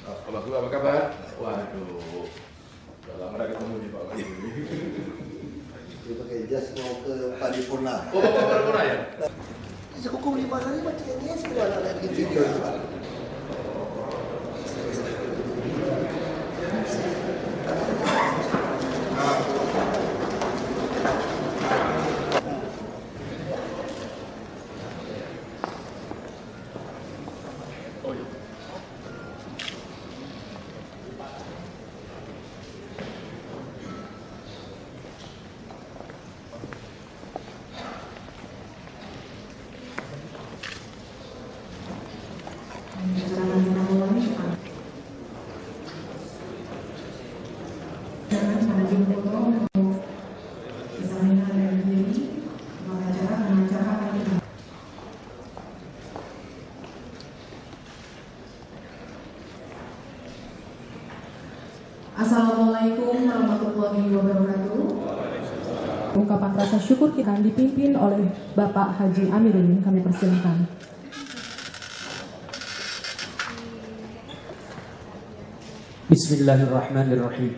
Bapak Guru apa kabar? Waduh, udah lama gak ketemu nih Pak Wahyu. Dia pakai jas mau ke Paripurna. Oh, Bapak Paripurna ya? Sekuku 5 kali macam ini semua anak di video itu. Assalamualaikum warahmatullahi wabarakatuh. Ungkapan rasa syukur kita dipimpin oleh Bapak Haji Amiruddin. Kami persilakan. Bismillahirrahmanirrahim.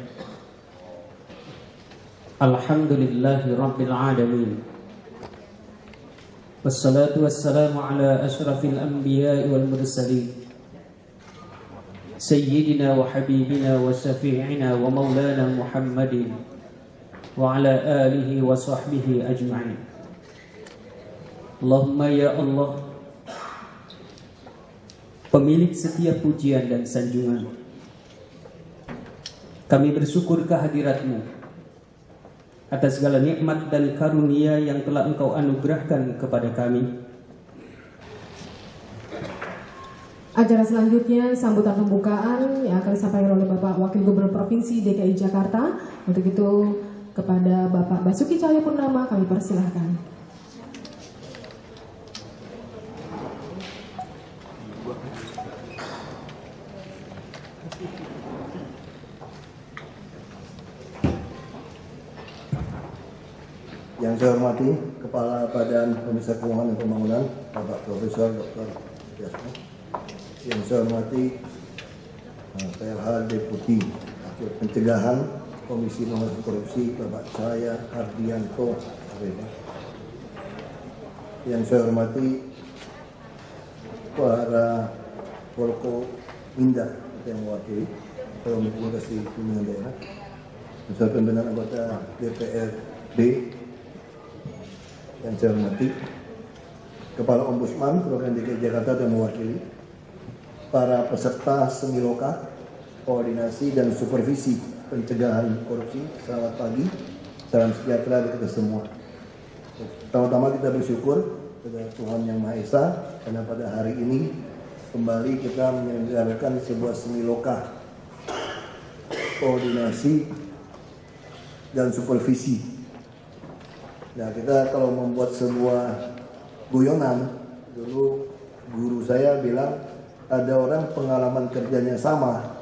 Alhamdulillahi rabbil alamin. Wassalatu wassalamu ala ashrafil anbiya'i wal mursalin. Sayyidina wa habibina wa syafi'ina wa maulana Muhammadin wa ala alihi wa sahbihi ajma'in. Allahumma ya Allah, pemilik setiap pujian dan sanjungan, kami bersyukur kehadirat-Mu atas segala nikmat dan karunia yang telah Engkau anugerahkan kepada kami. Acara selanjutnya sambutan pembukaan yang akan disampaikan oleh Bapak Wakil Gubernur Provinsi DKI Jakarta. Untuk itu kepada Bapak Basuki Cahayapurnama kami persilahkan. Yang saya hormati Kepala Badan Pemeriksa Keuangan dan Pembangunan Bapak Profesor Dr. Yasmo. Yang saya hormati PLH Deputi Pencegahan Komisi Pemberantasan Korupsi Bapak Cahaya Hardianto. Yang saya hormati para Polko Minda yang mewakili Komunikasi Pimpinan Daerah, beserta pimpinan anggota DPRD. Yang saya hormati Kepala Ombudsman Provinsi DKI Jakarta yang mewakili, para peserta Semiloka, koordinasi dan supervisi pencegahan korupsi. Selamat pagi, salam sejahtera bagi kita semua. Pertama-tama kita bersyukur kepada Tuhan Yang Maha Esa karena pada hari ini kembali kita menyelenggarakan sebuah Semiloka, koordinasi dan supervisi. Nah, kita kalau membuat sebuah guyonan, dulu guru saya bilang ada orang pengalaman kerjanya sama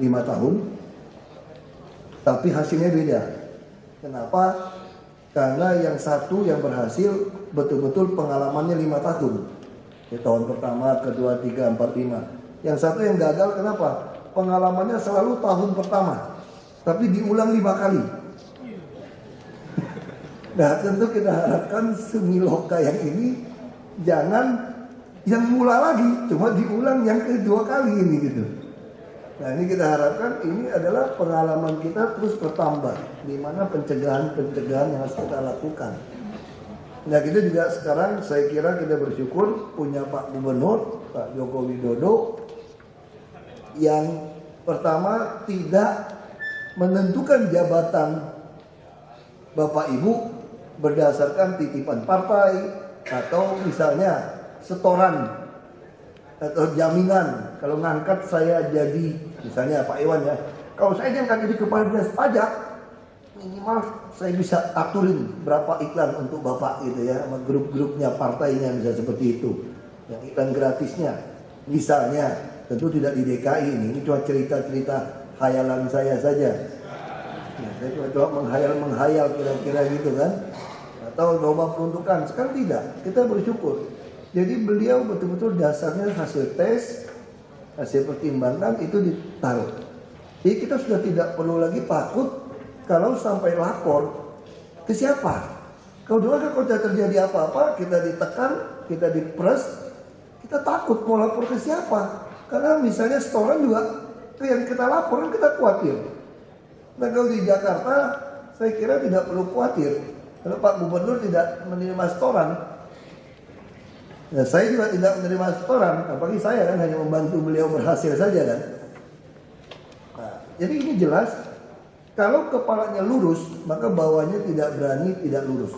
5 tahun, tapi hasilnya beda. Kenapa? Karena yang satu yang berhasil betul-betul pengalamannya 5 tahun. Di tahun pertama, kedua, 3, 4, 5. Yang satu yang gagal kenapa? Pengalamannya selalu tahun pertama, tapi diulang 5 kali. Nah, tentu kita harapkan Semiloka yang ini jangan yang mula lagi, cuma diulang yang kedua kali ini gitu. Nah, ini kita harapkan ini adalah pengalaman kita terus bertambah, di mana pencegahan-pencegahan yang harus kita lakukan. Nah, kita juga sekarang saya kira kita bersyukur punya Pak Gubernur, Pak Joko Widodo, yang pertama tidak menentukan jabatan Bapak Ibu berdasarkan titipan partai atau misalnya setoran atau jaminan. Kalau ngangkat saya jadi, misalnya Pak Iwan ya, kalau saya diangkat jadi kepala dinas pajak, minimal saya bisa aturin berapa iklan untuk Bapak gitu ya, sama grup-grupnya partainya bisa seperti itu. Yang iklan gratisnya, misalnya, tentu tidak di DKI ini cuma cerita-cerita khayalan saya saja. Nah, saya coba menghayal kira-kira gitu kan, atau lomba peruntukan. Sekarang tidak, kita bersyukur. Jadi beliau betul-betul dasarnya hasil tes, hasil pertimbangan itu ditaruh. Jadi kita sudah tidak perlu lagi takut kalau sampai lapor ke siapa. Kalau dulu kan kalau terjadi apa-apa, kita ditekan, kita diperes, kita takut mau lapor ke siapa. Karena misalnya setoran juga, itu yang kita lapor, kita khawatir. Nah kalau di Jakarta, saya kira tidak perlu khawatir. Kalau Pak Gubernur tidak menerima setoran, nah, saya juga tidak menerima setoran, apalagi saya kan hanya membantu beliau berhasil saja kan. Nah, jadi ini jelas, kalau kepalanya lurus, maka bawahnya tidak berani tidak lurus.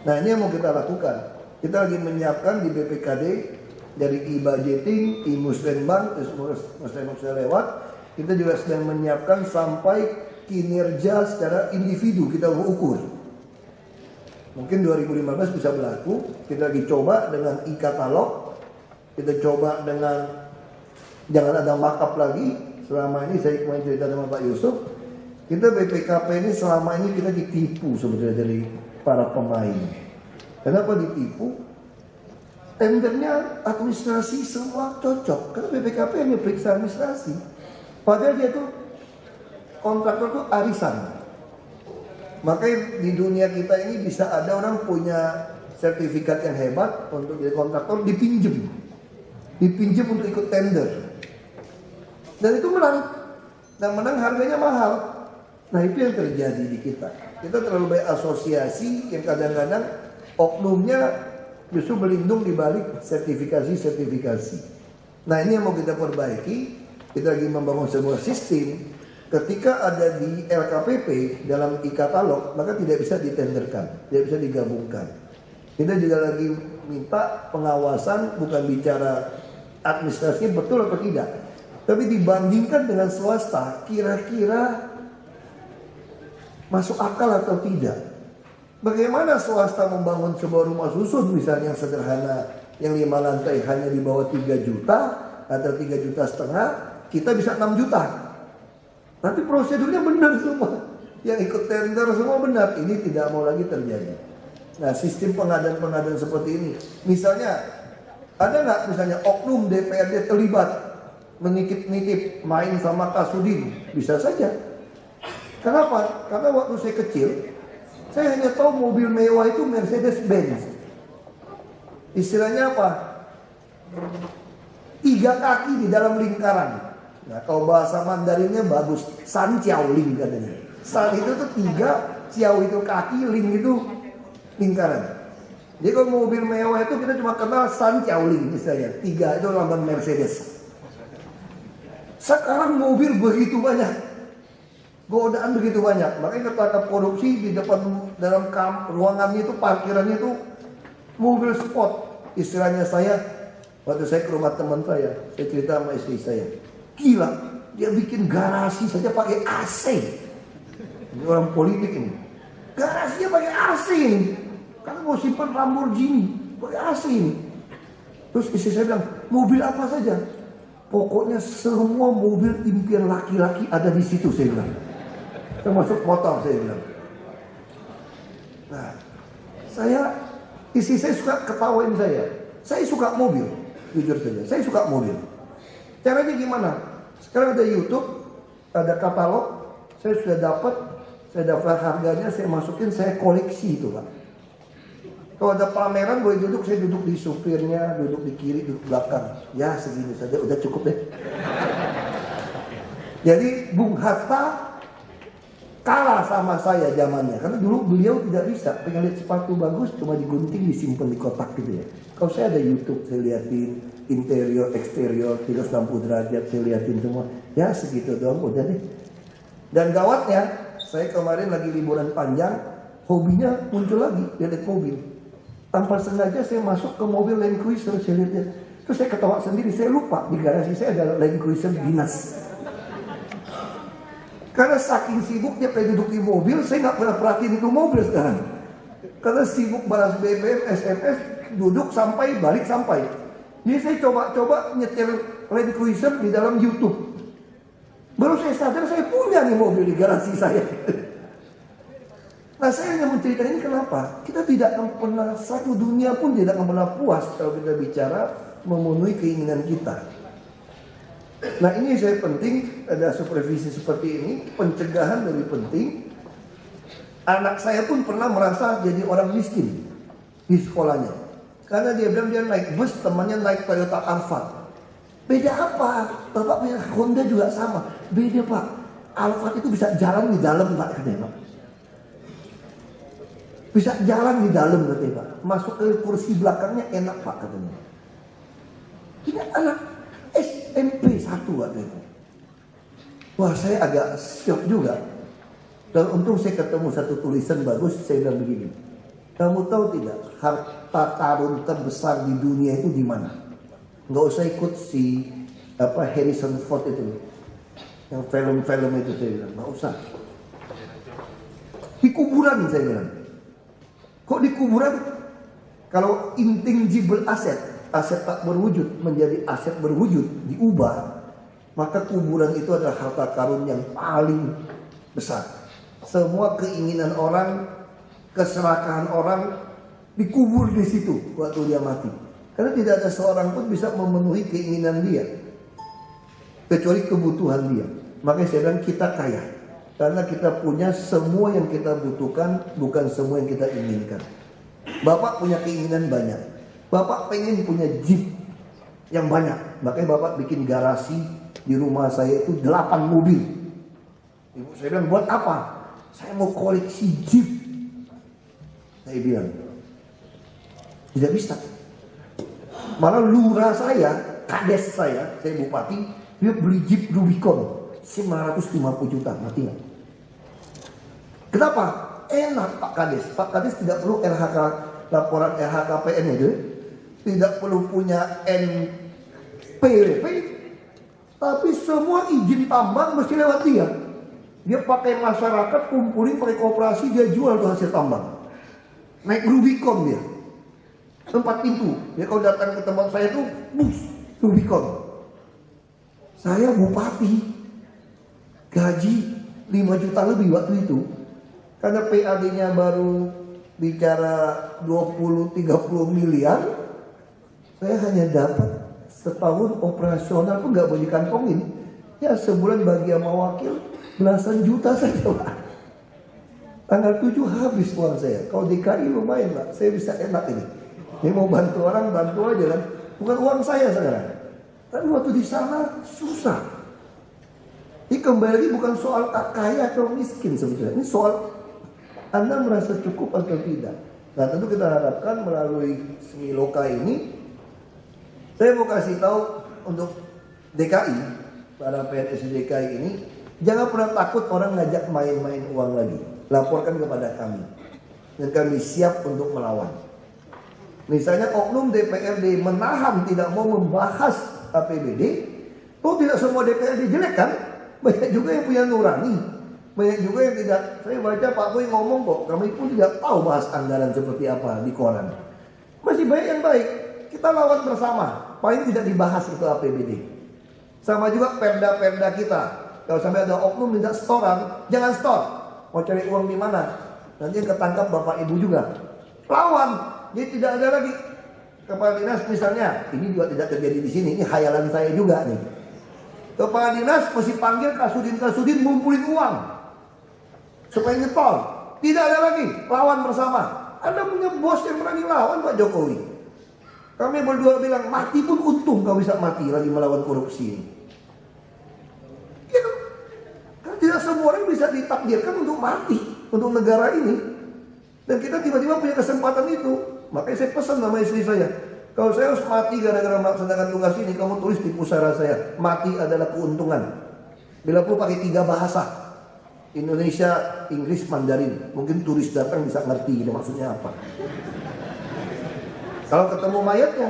Nah ini yang mau kita lakukan. Kita lagi menyiapkan di BPKD dari e-budgeting, e-Musrenbank, terus Muslim lewat. Kita juga sedang menyiapkan sampai kinerja secara individu kita ukur. Mungkin 2015 bisa berlaku. Kita lagi coba dengan e-katalog. Kita coba dengan jangan ada markup lagi. Selama ini saya kemarin cerita sama Pak Yusuf, kita BPKP ini selama ini kita ditipu sebetulnya dari para pemain. Kenapa ditipu? Tendernya administrasi semua cocok. Karena BPKP hanya periksa administrasi. Padahal dia tuh kontraktor tuh arisan. Makanya di dunia kita ini bisa ada orang punya sertifikat yang hebat untuk jadi kontraktor, dipinjem untuk ikut tender. Dan itu menang. Dan menang harganya mahal. Nah itu yang terjadi di kita. Kita terlalu banyak asosiasi yang kadang-kadang oknumnya justru berlindung di balik sertifikasi. Nah ini yang mau kita perbaiki. Kita lagi membangun sebuah sistem. Ketika ada di LKPP dalam e-katalog, maka tidak bisa ditenderkan, tidak bisa digabungkan. Kita juga lagi minta pengawasan, bukan bicara administrasinya betul atau tidak, tapi dibandingkan dengan swasta, kira-kira masuk akal atau tidak. Bagaimana swasta membangun sebuah rumah susun misalnya yang sederhana, yang 5 lantai hanya di bawah 3 juta atau 3,5 juta, kita bisa 6 juta. Nanti prosedurnya benar semua. Yang ikut tender semua benar. Ini tidak mau lagi terjadi. Nah sistem pengadaan seperti ini. Misalnya, ada nggak misalnya oknum DPRD terlibat menitip-nitip main sama Kasudin? Bisa saja. Kenapa? Karena waktu saya kecil, saya hanya tahu mobil mewah itu Mercedes-Benz. Istilahnya apa? 3 kaki di dalam lingkaran. Nah kalau bahasa Mandarinnya bagus, San Ciao Ling katanya. San itu tuh 3, Ciao itu kaki, Ling itu lingkaran. Jadi kalau mobil mewah itu kita cuma kenal San Ciao Ling misalnya. 3 itu lambang Mercedes. Sekarang mobil begitu banyak, godaan begitu banyak. Makanya ketangkap korupsi di depan dalam ruangannya itu, parkirannya itu mobil sport. Istilahnya saya, waktu saya ke rumah teman saya cerita sama istri saya. Gila, dia bikin garasi saja pakai AC. Ini orang politik ini. Garasinya pakai AC ini. Karena mau simpan Lamborghini, pakai AC ini. Terus istri saya bilang, mobil apa saja? Pokoknya semua mobil impian laki-laki ada di situ, saya bilang. Termasuk motor, saya bilang. Nah, istri saya suka ketawain saya. Saya suka mobil, jujur saja. Saya suka mobil. Caranya gimana? Sekarang ada YouTube, ada katalog, saya sudah dapat, saya daftar harganya, saya masukin, saya koleksi itu Pak. Kalau ada pameran boleh duduk, saya duduk di supirnya, duduk di kiri, duduk belakang. Ya segini saja, udah cukup deh. Jadi Bung Hatta kalah sama saya zamannya, karena dulu beliau tidak bisa, pengen lihat sepatu bagus, cuma digunting, disimpan di kotak gitu ya. Kalau saya ada YouTube, saya liatin interior, eksterior, 360 derajat, saya liatin semua. Ya segitu doang, udah deh. Dan gawatnya, saya kemarin lagi liburan panjang, hobinya muncul lagi, lihat mobil. Tanpa sengaja saya masuk ke mobil Land Cruiser, saya lihat. Terus saya ketawa sendiri, saya lupa di garasi saya ada Land Cruiser dinas. Karena saking sibuknya pengen duduk di mobil, saya nggak pernah perhatiin itu mobil sekarang. Karena sibuk balas BBM, SMS, duduk sampai, balik sampai. Jadi saya coba nyetir Land Cruiser di dalam YouTube. Baru saya sadar saya punya nih mobil di garasi saya. Nah saya hanya menceritakan ini kenapa? Kita tidak akan pernah, satu dunia pun tidak akan pernah puas kalau kita bicara memenuhi keinginan kita. Nah ini saya penting, ada supervisi seperti ini, pencegahan lebih penting. Anak saya pun pernah merasa jadi orang miskin di sekolahnya. Karena dia bilang dia naik bus, temannya naik Toyota Alphard. Beda apa? Bapak punya Honda juga sama. Beda Pak, Alphard itu bisa jalan di dalam Pak, katanya Pak. Bisa jalan di dalam katanya Pak. Masuk ke kursi belakangnya enak Pak katanya. Ini anak SMP 1 katanya. Wah saya agak shock juga. Dan untung saya ketemu satu tulisan bagus, saya bilang begini. Kamu tahu tidak harta karun terbesar di dunia itu di mana? Nggak usah ikut si Harrison Ford itu, yang film-film itu, saya bilang nggak usah. Di kuburan saya bilang. Kok di kuburan? Kalau intangible aset tak berwujud menjadi aset berwujud, diubah, maka kuburan itu adalah harta karun yang paling besar. Semua keinginan orang, keserakahan orang dikubur di situ waktu dia mati. Karena tidak ada seorang pun bisa memenuhi keinginan dia kecuali kebutuhan dia. Makanya saya bilang kita kaya karena kita punya semua yang kita butuhkan, bukan semua yang kita inginkan. Bapak punya keinginan banyak. Bapak pengen punya jeep yang banyak. Makanya Bapak bikin garasi di rumah saya itu 8 mobil. Ibu saya bilang buat apa? Saya mau koleksi jeep. Saya bilang tidak bisa. Malah lurah saya, kades saya bupati, dia beli Jeep Rubicon 950 juta, mati nggak? Kenapa? Enak Pak Kades. Pak Kades tidak perlu LHK, laporan LHKPN itu, tidak perlu punya NPWP, tapi semua izin tambang mesti lewat dia. Dia pakai masyarakat, kumpulin pakai koperasi, dia jual tuh hasil tambang. Naik Rubicon dia. 4 pintu. Ya kalau datang ke tempat saya tuh bus Rubicon. Saya bupati, gaji 5 juta lebih waktu itu. Karena PAD-nya baru bicara 20-30 miliar, saya hanya dapat setahun operasional pun nggak boleh kantongin. Ya sebulan bagi sama wakil belasan juta saja Pak. Tanggal 7 habis uang saya. Kalau DKI lumayan Pak, saya bisa enak ini. Dia mau bantu orang, bantu aja kan. Bukan uang saya sekarang. Tapi waktu di sana susah. Ini kembali lagi bukan soal kaya atau miskin sebetulnya. Ini soal Anda merasa cukup atau tidak. Nah tentu kita harapkan melalui Semiloka ini, saya mau kasih tahu untuk DKI, para PNS DKI ini, jangan pernah takut orang ngajak main-main uang lagi. Laporkan kepada kami. Dan kami siap untuk melawan. Misalnya oknum DPRD menahan tidak mau membahas APBD, toh tidak semua DPRD jelek kan? Banyak juga yang punya nurani, banyak juga yang tidak. Saya baca Pak Boy ngomong kok, kami pun tidak tahu bahas anggaran seperti apa di koran. Masih banyak yang baik, kita lawan bersama. Paling tidak dibahas itu APBD. Sama juga perda-perda kita. Kalau sampai ada oknum minta setoran, jangan setor. Mau cari uang di mana? Nanti yang ketangkap Bapak Ibu juga. Lawan. Jadi tidak ada lagi kepala dinas misalnya, ini juga tidak terjadi di sini, ini khayalan saya juga nih. Kepala dinas mesti panggil kasudin ngumpulin uang supaya nyetol. Tidak ada lagi, lawan bersama. Anda punya bos yang berani lawan Pak Jokowi. Kami berdua bilang mati pun untung kau bisa mati lagi melawan korupsi ini. Ya, kan tidak semua orang bisa ditakdirkan untuk mati untuk negara ini. Dan kita tiba-tiba punya kesempatan itu. Makanya saya pesan sama istri saya, kalau saya harus mati gara-gara melaksanakan tugas ini, kamu tulis di pusara saya, mati adalah keuntungan. Bila perlu pakai 3 bahasa, Indonesia, Inggris, Mandarin. Mungkin turis datang bisa ngerti ini maksudnya apa. Kalau ketemu mayatnya,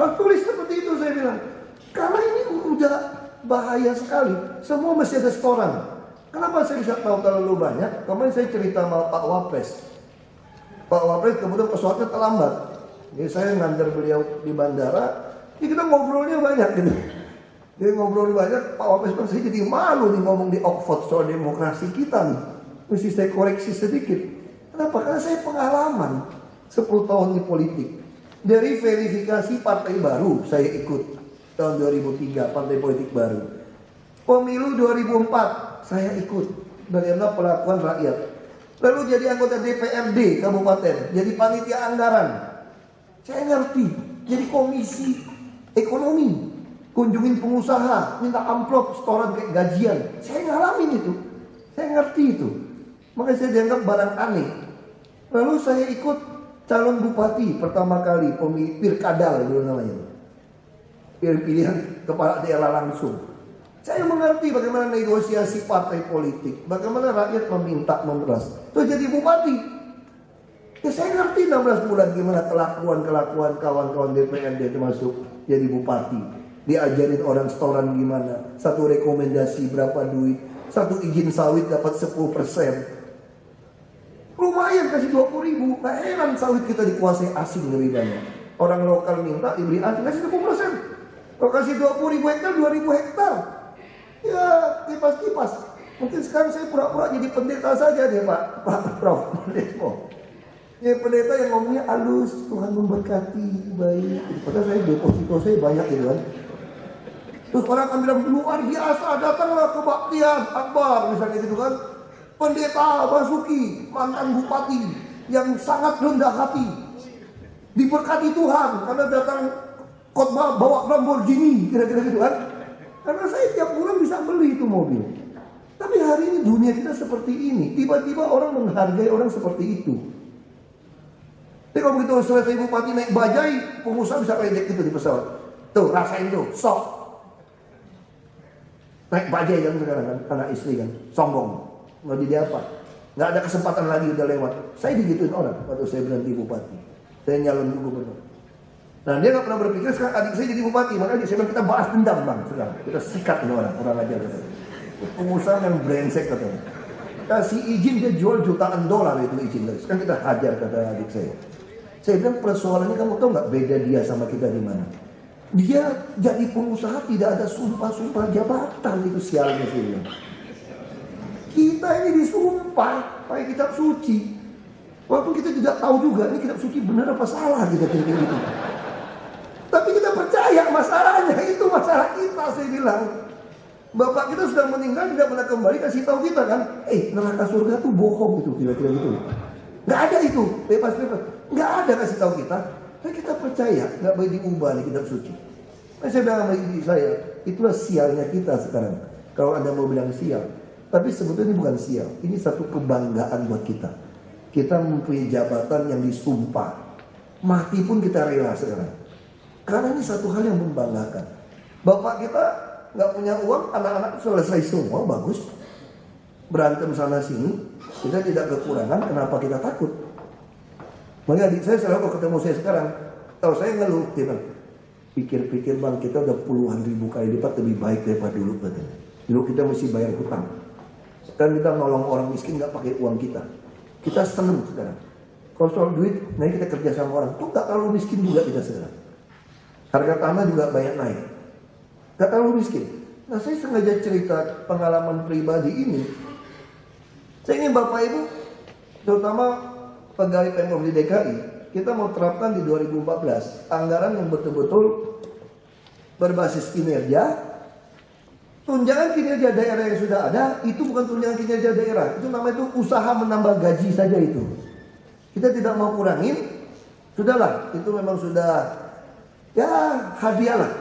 harus tulis seperti itu saya bilang. Karena ini udah bahaya sekali. Semua mesti ada setoran. Kenapa saya bisa tahu terlalu banyak? Kemarin saya cerita sama Pak Wapres. Pak Wapres kemudian pesawatnya terlambat. Jadi saya ngantar beliau di bandara. Jadi kita ngobrolnya banyak gitu. Jadi ngobrol banyak. Pak Wapres kan saya jadi malu nih ngomong di Oxford soal demokrasi kita nih. Mesti saya koreksi sedikit. Kenapa? Karena saya pengalaman 10 tahun di politik. Dari verifikasi partai baru saya ikut. tahun 2003, partai politik baru. Pemilu 2004 saya ikut bagaimana perlakuan rakyat. Lalu jadi anggota DPRD kabupaten, jadi panitia anggaran. Saya ngerti, jadi komisi ekonomi, kunjungin pengusaha, minta amplop setoran kayak gajian. Saya ngalamin itu, saya ngerti itu. Makanya saya dianggap barang aneh. Lalu saya ikut calon bupati pertama kali, pilkada dulu namanya, pilihan kepala daerah langsung. Saya mengerti bagaimana negosiasi partai politik, bagaimana rakyat meminta memeras. Terus jadi bupati, ya saya ngerti 16 bulan gimana kelakuan kawan-kawan DPRD termasuk jadi bupati. Diajarin orang setoran gimana, satu rekomendasi berapa duit, satu izin sawit dapat 10%. Lumayan kasih 20.000, nggak heran sawit kita dikuasai asing lebih banyak. Orang lokal minta dibeli asing kasih 10%. Kalau kasih 20.000 hektar, 2.000 hektar. Ya kipas-kipas. Mungkin sekarang saya pura-pura jadi pendeta saja deh Pak Prof. Ya pendeta yang ngomongnya halus, Tuhan memberkati, baik. Padahal saya deposito saya banyak gitu kan. Terus orang akan bilang luar biasa, datanglah kebaktian Akbar misalnya gitu kan. Pendeta Basuki, mantan bupati yang sangat rendah hati, diberkati Tuhan karena datang khotbah bawa Lamborghini, kira-kira gitu kan. Karena saya tiap bulan bisa beli itu mobil. Tapi hari ini dunia kita seperti ini. Tiba-tiba orang menghargai orang seperti itu. Tapi kalau begitu selesai bupati naik bajai, pengusaha bisa ledek gitu di pesawat. Tuh rasain tuh, sok. Naik bajai kan sekarang kan, anak istri kan, sombong. Mau jadi apa? Nggak ada kesempatan lagi udah lewat. Saya digituin orang waktu saya berhenti bupati. Saya nyalon gubernur. Nah dia nggak pernah berpikir sekarang adik saya jadi bupati. Makanya saya bilang kita bahas dendam bang sekarang. Kita sikat ini orang ajar katanya. Pengusaha yang brengsek katanya. Kasih izin dia jual jutaan dolar itu izin. Sekarang kita hajar kata adik saya. Saya bilang persoalannya kamu tahu nggak beda dia sama kita di mana? Dia jadi pengusaha tidak ada sumpah-sumpah jabatan itu sialnya sih. Kita ini disumpah pakai kitab suci. Walaupun kita tidak tahu juga ini kitab suci benar apa salah kita kira-kira gitu. Tapi kita percaya masalahnya itu masalah kita, saya bilang. Bapak kita sudah meninggal tidak pernah kembali kasih tahu kita kan. Neraka surga tuh bohong itu kira-kira gitu. Nggak ada itu, bebas. Nggak ada kasih tahu kita. Tapi kita percaya, nggak boleh diubah nih kitab suci. Nah, saya bilang sama ibu saya, itulah sialnya kita sekarang. Kalau Anda mau bilang sial. Tapi sebetulnya ini bukan sial. Ini satu kebanggaan buat kita. Kita mempunyai jabatan yang disumpah. Mati pun kita rela sekarang. Karena ini satu hal yang membanggakan. Bapak kita nggak punya uang, anak-anak selesai semua, bagus. Berantem sana sini, kita tidak kekurangan, kenapa kita takut? Makanya adik saya selalu kalau ketemu saya sekarang, kalau saya ngeluh, dia bilang, pikir-pikir bang kita udah puluhan ribu kali lipat lebih baik daripada dulu. Dulu kita mesti bayar hutang. Sekarang kita nolong orang miskin nggak pakai uang kita. Kita seneng sekarang. Kalau soal duit, nah kita kerja sama orang, tuh nggak terlalu miskin juga kita sekarang. Harga tanah juga banyak naik. Gak terlalu miskin. Nah saya sengaja cerita pengalaman pribadi ini. Saya ingin Bapak Ibu, terutama pegawai Pemprov DKI, kita mau terapkan di 2014 anggaran yang betul-betul berbasis kinerja. Tunjangan kinerja daerah yang sudah ada, itu bukan tunjangan kinerja daerah. Itu namanya itu usaha menambah gaji saja itu. Kita tidak mau kurangin. Sudahlah, itu memang sudah ya hadiah lah.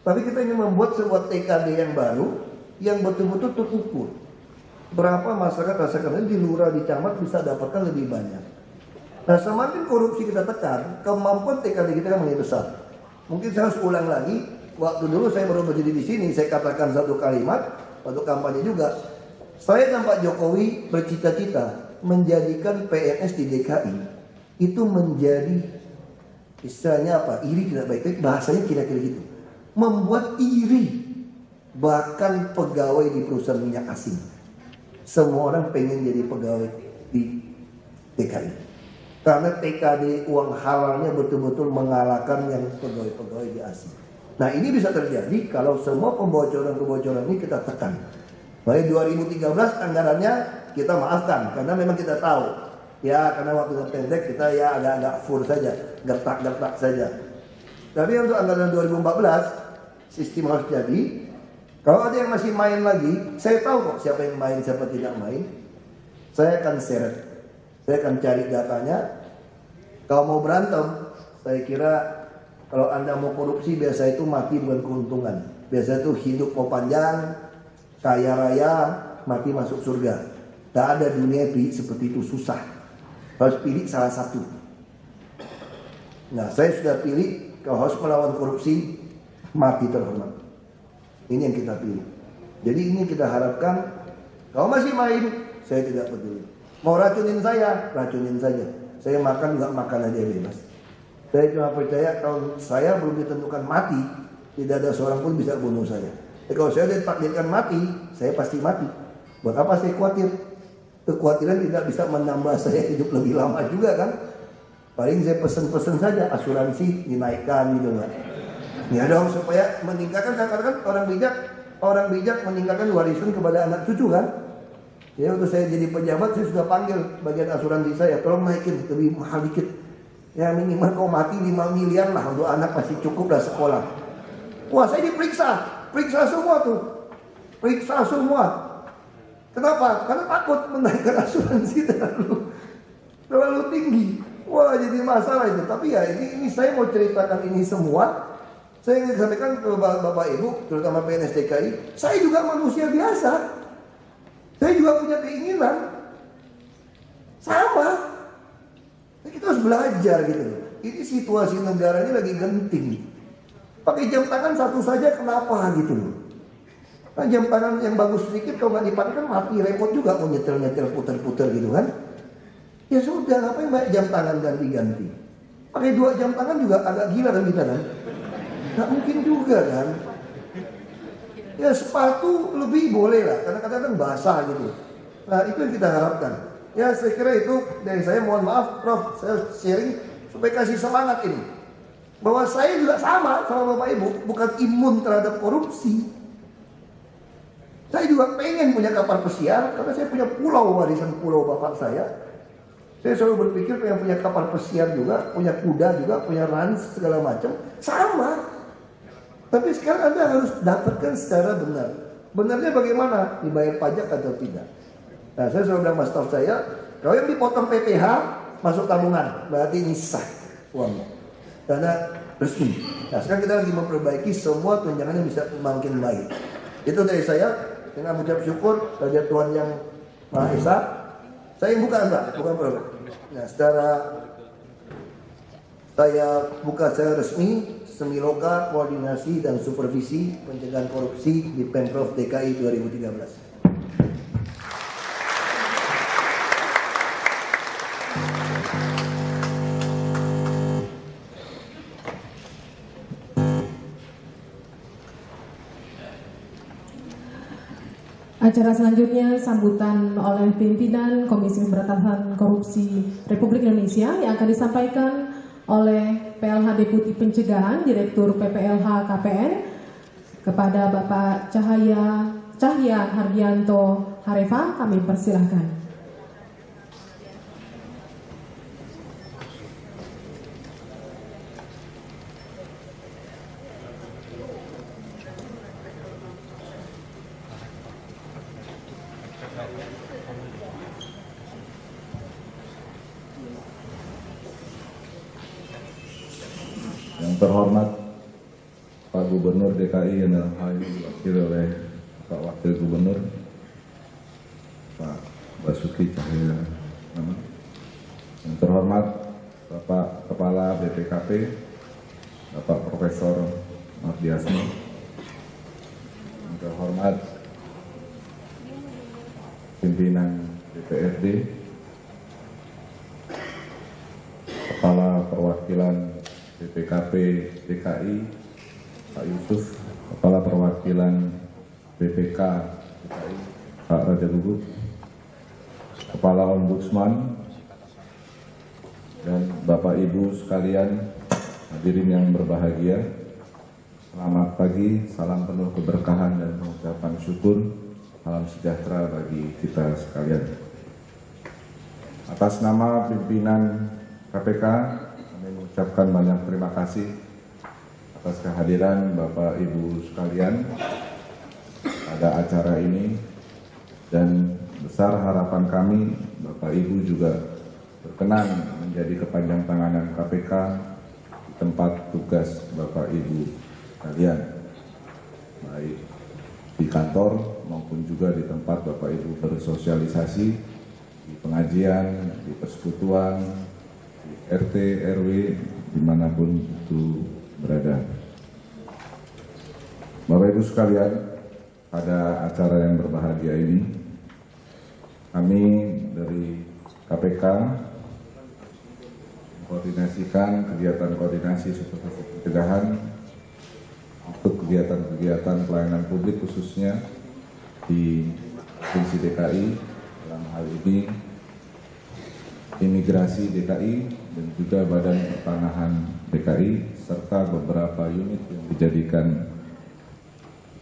Tapi kita ingin membuat sebuah TKD yang baru yang betul-betul terukur. Berapa masyarakat rasakan di lurah, di camat bisa dapatkan lebih banyak. Nah semakin korupsi kita tekan, kemampuan TKD kita kan menjadi besar. Mungkin saya harus ulang lagi. Waktu dulu saya baru berdiri di sini, saya katakan satu kalimat waktu kampanye juga. Saya dan Pak Jokowi bercita-cita menjadikan PNS di DKI itu menjadi istilahnya apa? Iri tidak baik, bahasanya kira-kira gitu. Membuat iri bahkan pegawai di perusahaan minyak asing. Semua orang pengen jadi pegawai di DKI. Karena TKD uang halalnya betul-betul mengalahkan yang pegawai-pegawai di asing. Nah ini bisa terjadi kalau semua pembocoran-pembocoran ini kita tekan. Baik 2013 anggarannya kita maafkan karena memang kita tahu. Ya karena waktu pendek kita ya agak-agak full saja, gertak-gertak saja. Tapi untuk anggaran 2014 sistem harus jadi. Kalau ada yang masih main lagi, saya tahu kok siapa yang main, siapa tidak main. Saya akan seret, saya akan cari datanya. Kalau mau berantem, saya kira kalau Anda mau korupsi, biasa itu mati bukan keuntungan. Biasa itu hidup mau panjang, kaya raya, mati masuk surga. Tak ada dunia seperti itu, susah. Harus pilih salah satu. Nah, saya sudah pilih, kalau harus melawan korupsi, mati terhormat. Ini yang kita pilih. Jadi ini kita harapkan, kalau masih main, saya tidak peduli. Mau racunin saya, racunin saja. Saya makan juga makan aja bebas. Saya cuma percaya kalau saya belum ditentukan mati, tidak ada seorang pun bisa bunuh saya. Kalau saya ditakdirkan mati, saya pasti mati. Buat apa saya khawatir? Kekhawatiran tidak bisa menambah saya hidup lebih lama juga kan. Paling saya pesen-pesen saja asuransi dinaikkan gitu kan. Ya dong, supaya meningkatkan, katakan orang bijak meningkatkan warisan kepada anak cucu kan. Ya waktu saya jadi pejabat, saya sudah panggil bagian asuransi saya, tolong naikin lebih mahal dikit. Ya minimal kau mati 5 miliar lah untuk anak masih cukup lah sekolah. Wah, saya periksa semua tuh. Periksa semua. Kenapa? Karena takut menaikkan asuransi terlalu tinggi. Wah, jadi masalah itu. Tapi ya ini saya mau ceritakan ini semua. Saya ingin sampaikan ke Bapak Ibu, terutama PNS DKI, saya juga manusia biasa. Saya juga punya keinginan. Sama. Kita harus belajar gitu loh. Ini situasi negara ini lagi genting. Pakai jam tangan satu saja kenapa gitu loh. Nah, jam tangan yang bagus sedikit kalau nggak dipakai kan mati, repot juga mau nyetel puter-puter gitu kan. Ya sudah, ngapain banyak jam tangan ganti-ganti. Pakai 2 jam tangan juga agak gila kan kita kan. Nggak mungkin juga kan. Ya sepatu lebih boleh lah, karena kadang-kadang basah gitu. Nah itu yang kita harapkan. Ya saya kira itu dari saya, mohon maaf Prof, saya sharing supaya kasih semangat ini. Bahwa saya juga sama Bapak Ibu, bukan imun terhadap korupsi. Saya juga pengen punya kapal pesiar, karena saya punya pulau, warisan pulau bapak saya. Saya selalu berpikir pengen punya kapal pesiar juga, punya kuda juga, punya rans segala macam. Sama. Tapi sekarang Anda harus dapatkan secara benar. Benarnya bagaimana? Dibayar pajak atau tidak? Nah, saya selalu bilang mas staff saya, kalau yang dipotong PPh masuk tabungan, berarti ini sah uangnya. Karena resmi. Nah, sekarang kita lagi memperbaiki semua tunjangannya bisa makin baik. Itu dari saya, dengan mengucap syukur kepada Tuhan Yang Maha Esa. Saya yang buka Anda, bukan program. Nah, secara saya buka secara resmi Semiloka Koordinasi dan Supervisi Pencegahan Korupsi di Pemprov DKI 2013. Acara selanjutnya sambutan oleh pimpinan Komisi Pemberantasan Korupsi Republik Indonesia yang akan disampaikan oleh PLH Deputi Pencegahan Direktur PPLH KPN kepada Bapak Cahya Hardianto Harefa. Kami persilahkan. Yang terhormat Pak Gubernur DKI yang dalam hal ini diwakili oleh Pak Wakil Gubernur Pak Basuki Cahayapurnama. Yang terhormat Bapak Kepala BPKP Bapak Profesor Mardiasmo. Yang terhormat pimpinan DPRD, Kepala Perwakilan BPKP DKI Pak Yusuf, Kepala Perwakilan BPK DKI Pak Raja Gugup, Kepala Ombudsman, dan Bapak Ibu sekalian hadirin yang berbahagia. Selamat pagi, salam penuh keberkahan dan pengucapan syukur, salam sejahtera bagi kita sekalian. Atas nama pimpinan KPK, kami mengucapkan banyak terima kasih atas kehadiran Bapak Ibu sekalian pada acara ini, dan besar harapan kami Bapak Ibu juga berkenan menjadi kepanjang tanganan KPK di tempat tugas Bapak Ibu sekalian, baik di kantor maupun juga di tempat Bapak Ibu bersosialisasi, di pengajian, di persekutuan, di RT, RW, dimanapun itu berada. Bapak Ibu sekalian, pada acara yang berbahagia ini, kami dari KPK mengkoordinasikan kegiatan koordinasi seperti pencegahan untuk kegiatan-kegiatan pelayanan publik khususnya di Provinsi DKI, dalam hal ini Imigrasi DKI dan juga Badan Pertanahan DKI, serta beberapa unit yang dijadikan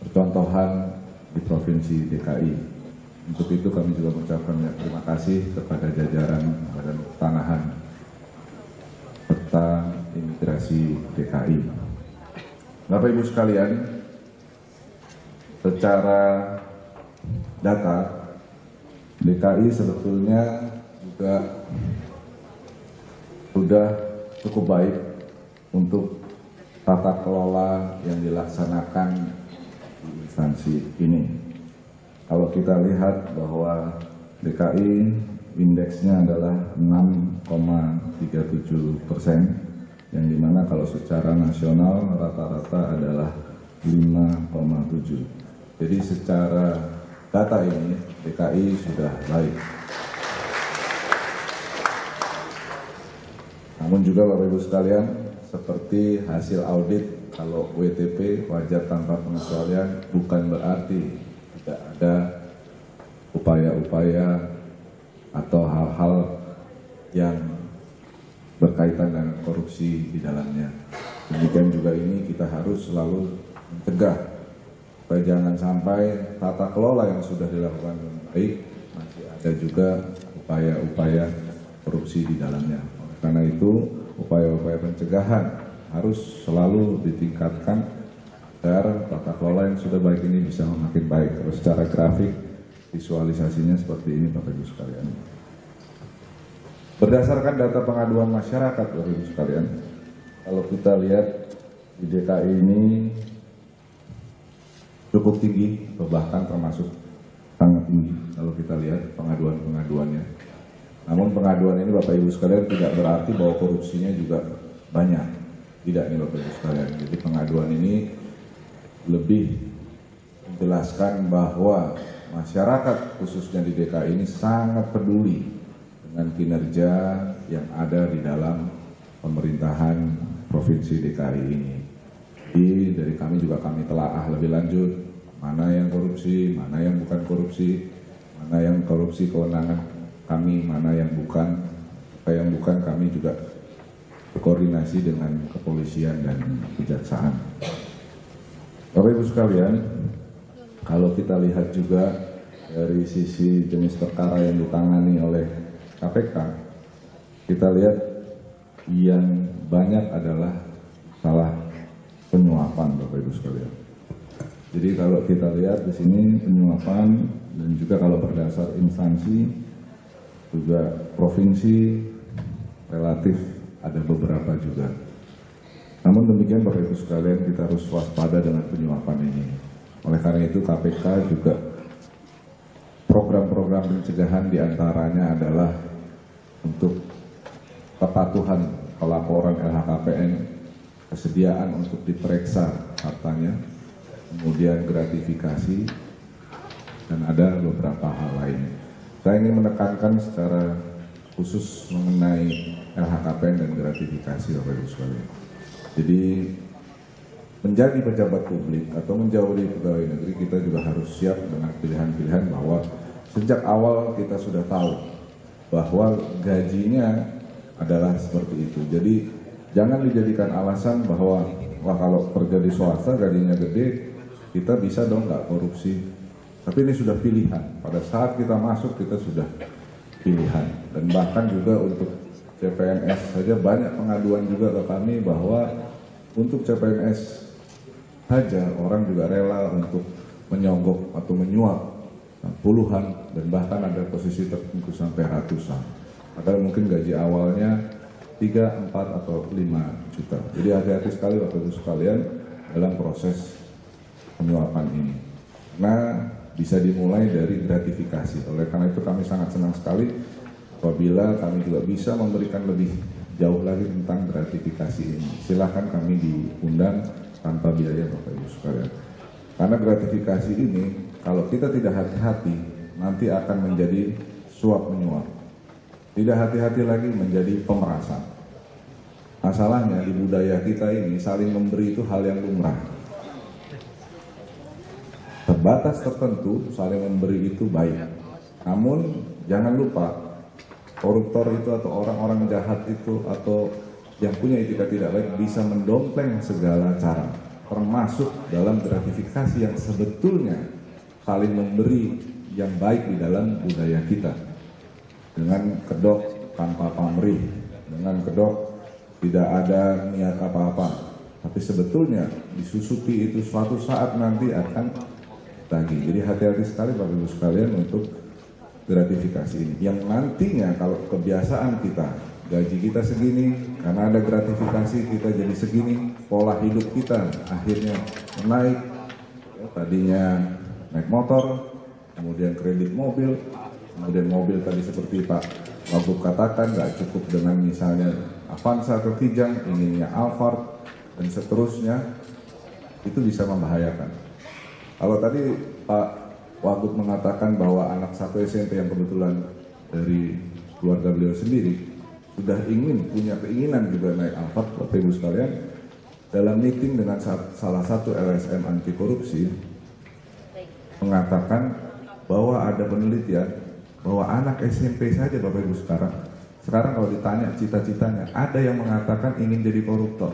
percontohan di Provinsi DKI. Untuk itu kami juga mengucapkan terima kasih kepada jajaran Badan Pertanahan serta Imigrasi DKI. Bapak Ibu sekalian, secara data DKI sebetulnya juga sudah cukup baik untuk tata kelola yang dilaksanakan di instansi ini. Kalau kita lihat bahwa DKI indeksnya adalah 6,37%, yang dimana kalau secara nasional rata-rata adalah 5,7. Jadi secara data ini DKI sudah baik. Namun juga Bapak Ibu sekalian, seperti hasil audit, kalau WTP wajar tanpa pengecualian bukan berarti tidak ada upaya-upaya atau hal-hal yang berkaitan dengan korupsi di dalamnya. Demikian juga ini kita harus selalu mencegah supaya jangan sampai tata kelola yang sudah dilakukan dengan baik masih ada juga upaya-upaya korupsi di dalamnya. Oleh karena itu, upaya-upaya pencegahan harus selalu ditingkatkan agar tata kelola yang sudah baik ini bisa makin baik. Terus secara grafik visualisasinya seperti ini Bapak Ibu sekalian. Berdasarkan data pengaduan masyarakat Bapak Ibu sekalian, kalau kita lihat di DKI ini cukup tinggi, atau bahkan termasuk sangat tinggi kalau kita lihat pengaduan-pengaduannya. Namun pengaduan ini Bapak Ibu sekalian tidak berarti bahwa korupsinya juga banyak. Tidak nih Bapak Ibu sekalian. Jadi pengaduan ini lebih menjelaskan bahwa masyarakat khususnya di DKI ini sangat peduli dengan kinerja yang ada di dalam pemerintahan Provinsi DKI ini. Jadi dari kami juga kami telaah lebih lanjut mana yang korupsi, mana yang bukan korupsi, mana yang korupsi kewenangan kami, mana yang bukan. Apa yang bukan kami juga berkoordinasi dengan kepolisian dan kejaksaan. Bapak Ibu sekalian, kalau kita lihat juga dari sisi jenis perkara yang ditangani oleh KPK, kita lihat yang banyak adalah salah penyuapan Bapak Ibu sekalian. Jadi kalau kita lihat di sini penyuapan, dan juga kalau berdasar instansi juga provinsi relatif ada beberapa juga. Namun demikian Bapak Ibu sekalian, kita harus waspada dengan penyuapan ini. Oleh karena itu KPK juga program-program pencegahan diantaranya adalah untuk kepatuhan pelaporan LHKPN, kesediaan untuk diperiksa hartanya, kemudian gratifikasi, dan ada beberapa hal lain. Saya ingin menekankan secara khusus mengenai LHKPN dan gratifikasi Bapak Ibu sekalian. Jadi menjadi pejabat publik atau menjadi pegawai negeri, kita juga harus siap dengan pilihan-pilihan bahwa sejak awal kita sudah tahu bahwa gajinya adalah seperti itu. Jadi jangan dijadikan alasan bahwa wah kalau kerja di swasta gajinya gede, kita bisa dong nggak korupsi. Tapi ini sudah pilihan. Pada saat kita masuk kita sudah pilihan. Dan bahkan juga untuk CPNS saja banyak pengaduan juga ke kami bahwa untuk CPNS saja orang juga rela untuk menyogok atau menyuap puluhan dan bahkan ada posisi tertentu sampai ratusan. Padahal mungkin gaji awalnya 3, 4, atau 5 juta. Jadi hati-hati sekali Bapak Ibu sekalian dalam proses penyuapan ini. Nah, bisa dimulai dari gratifikasi. Oleh karena itu kami sangat senang sekali apabila kami juga bisa memberikan lebih jauh lagi tentang gratifikasi ini. Silahkan kami diundang tanpa biaya Bapak Ibu sekalian. Karena gratifikasi ini kalau kita tidak hati-hati nanti akan menjadi suap menyuap. Tidak hati-hati lagi menjadi pemerasan. Masalahnya di budaya kita ini saling memberi itu hal yang lumrah. Terbatas tertentu saling memberi itu baik. Namun jangan lupa koruptor itu atau orang-orang jahat itu atau yang punya etika tidak baik bisa mendompleng segala cara, termasuk dalam gratifikasi yang sebetulnya saling memberi yang baik di dalam budaya kita. Dengan kedok tanpa pamrih, dengan kedok tidak ada niat apa-apa, tapi sebetulnya disusupi itu suatu saat nanti akan tagih. Jadi hati-hati sekali Bapak Ibu sekalian untuk gratifikasi ini, yang nantinya kalau kebiasaan kita gaji kita segini, karena ada gratifikasi kita jadi segini, pola hidup kita akhirnya naik. Ya, tadinya naik motor, kemudian kredit mobil, kemudian mobil tadi seperti Pak Wagub katakan nggak cukup dengan misalnya Avanza atau Kijang, inginnya Alphard dan seterusnya, itu bisa membahayakan. Kalau tadi Pak Wagub mengatakan bahwa anak satu SMP yang kebetulan dari keluarga beliau sendiri sudah ingin punya keinginan juga naik Alphard, Bapak Ibu sekalian, dalam meeting dengan salah satu LSM anti korupsi mengatakan bahwa ada penelitian bahwa anak SMP saja Bapak Ibu sekarang kalau ditanya cita-citanya, ada yang mengatakan ingin jadi koruptor.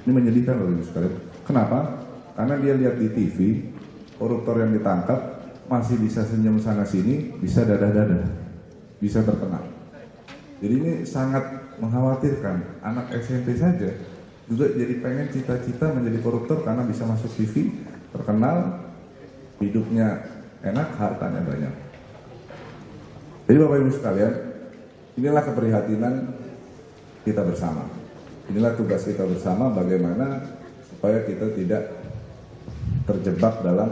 Ini menyedihkan Bapak Ibu sekalian. Kenapa? Karena dia lihat di TV koruptor yang ditangkap masih bisa senyum sana sini, bisa dadah-dadah, bisa terkenal. Jadi ini sangat mengkhawatirkan. Anak SMP saja juga jadi pengen cita-cita menjadi koruptor karena bisa masuk TV, terkenal, hidupnya enak, hartanya banyak. Jadi Bapak Ibu sekalian, inilah keprihatinan kita bersama. Inilah tugas kita bersama bagaimana supaya kita tidak terjebak dalam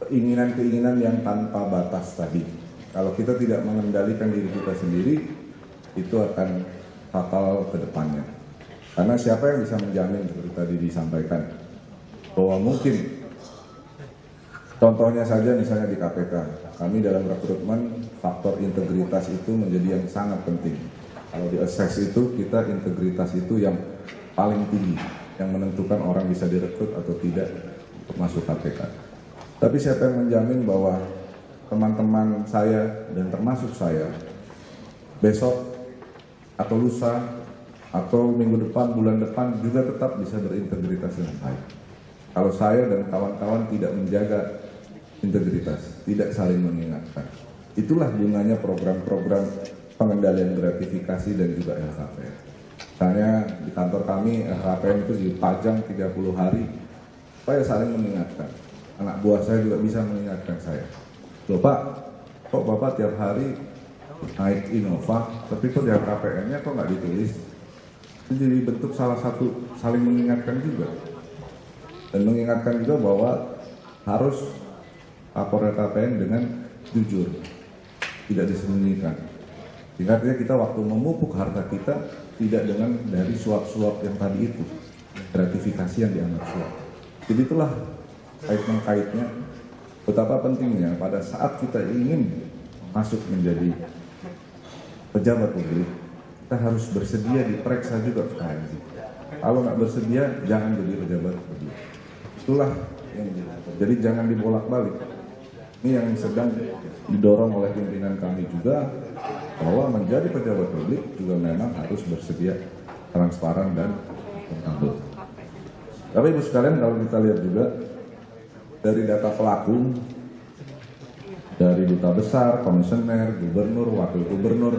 keinginan-keinginan yang tanpa batas tadi. Kalau kita tidak mengendalikan diri kita sendiri, itu akan fatal ke depannya. Karena siapa yang bisa menjamin seperti tadi disampaikan bahwa mungkin contohnya saja misalnya di KPK, kami dalam rekrutmen faktor integritas itu menjadi yang sangat penting. Kalau di assess itu kita integritas itu yang paling tinggi, yang menentukan orang bisa direkrut atau tidak untuk masuk KPK. Tapi siapa yang menjamin bahwa teman-teman saya dan termasuk saya besok atau lusa atau minggu depan, bulan depan juga tetap bisa berintegritas dengan baik. Kalau saya dan kawan-kawan tidak menjaga integritas, tidak saling mengingatkan. Itulah gunanya program-program pengendalian gratifikasi dan juga LHKPN. Misalnya di kantor kami LHKPN itu dipajang 30 hari supaya saling mengingatkan. Anak buah saya juga bisa mengingatkan saya. Loh Pak, kok Bapak tiap hari naik Innova, tapi kok di LHKPN-nya kok nggak ditulis? Itu jadi bentuk salah satu saling mengingatkan juga. Dan mengingatkan juga bahwa harus lapor LHKPN dengan jujur, tidak disembunyikan. Sehingga artinya kita waktu memupuk harta kita tidak dengan dari suap-suap yang tadi itu, gratifikasi yang dianggap suap. Jadi itulah kait-mengkaitnya betapa pentingnya pada saat kita ingin masuk menjadi pejabat publik, kita harus bersedia diperiksa juga KMJ. Kalau nggak bersedia, jangan jadi pejabat publik. Itulah yang jadi jangan dibolak-balik. Ini yang sedang didorong oleh pimpinan kami juga, bahwa menjadi pejabat publik juga memang harus bersedia transparan dan akuntabel. Tapi Ibu sekalian, kalau kita lihat juga dari data pelaku, dari duta besar, komisioner, gubernur, wakil gubernur,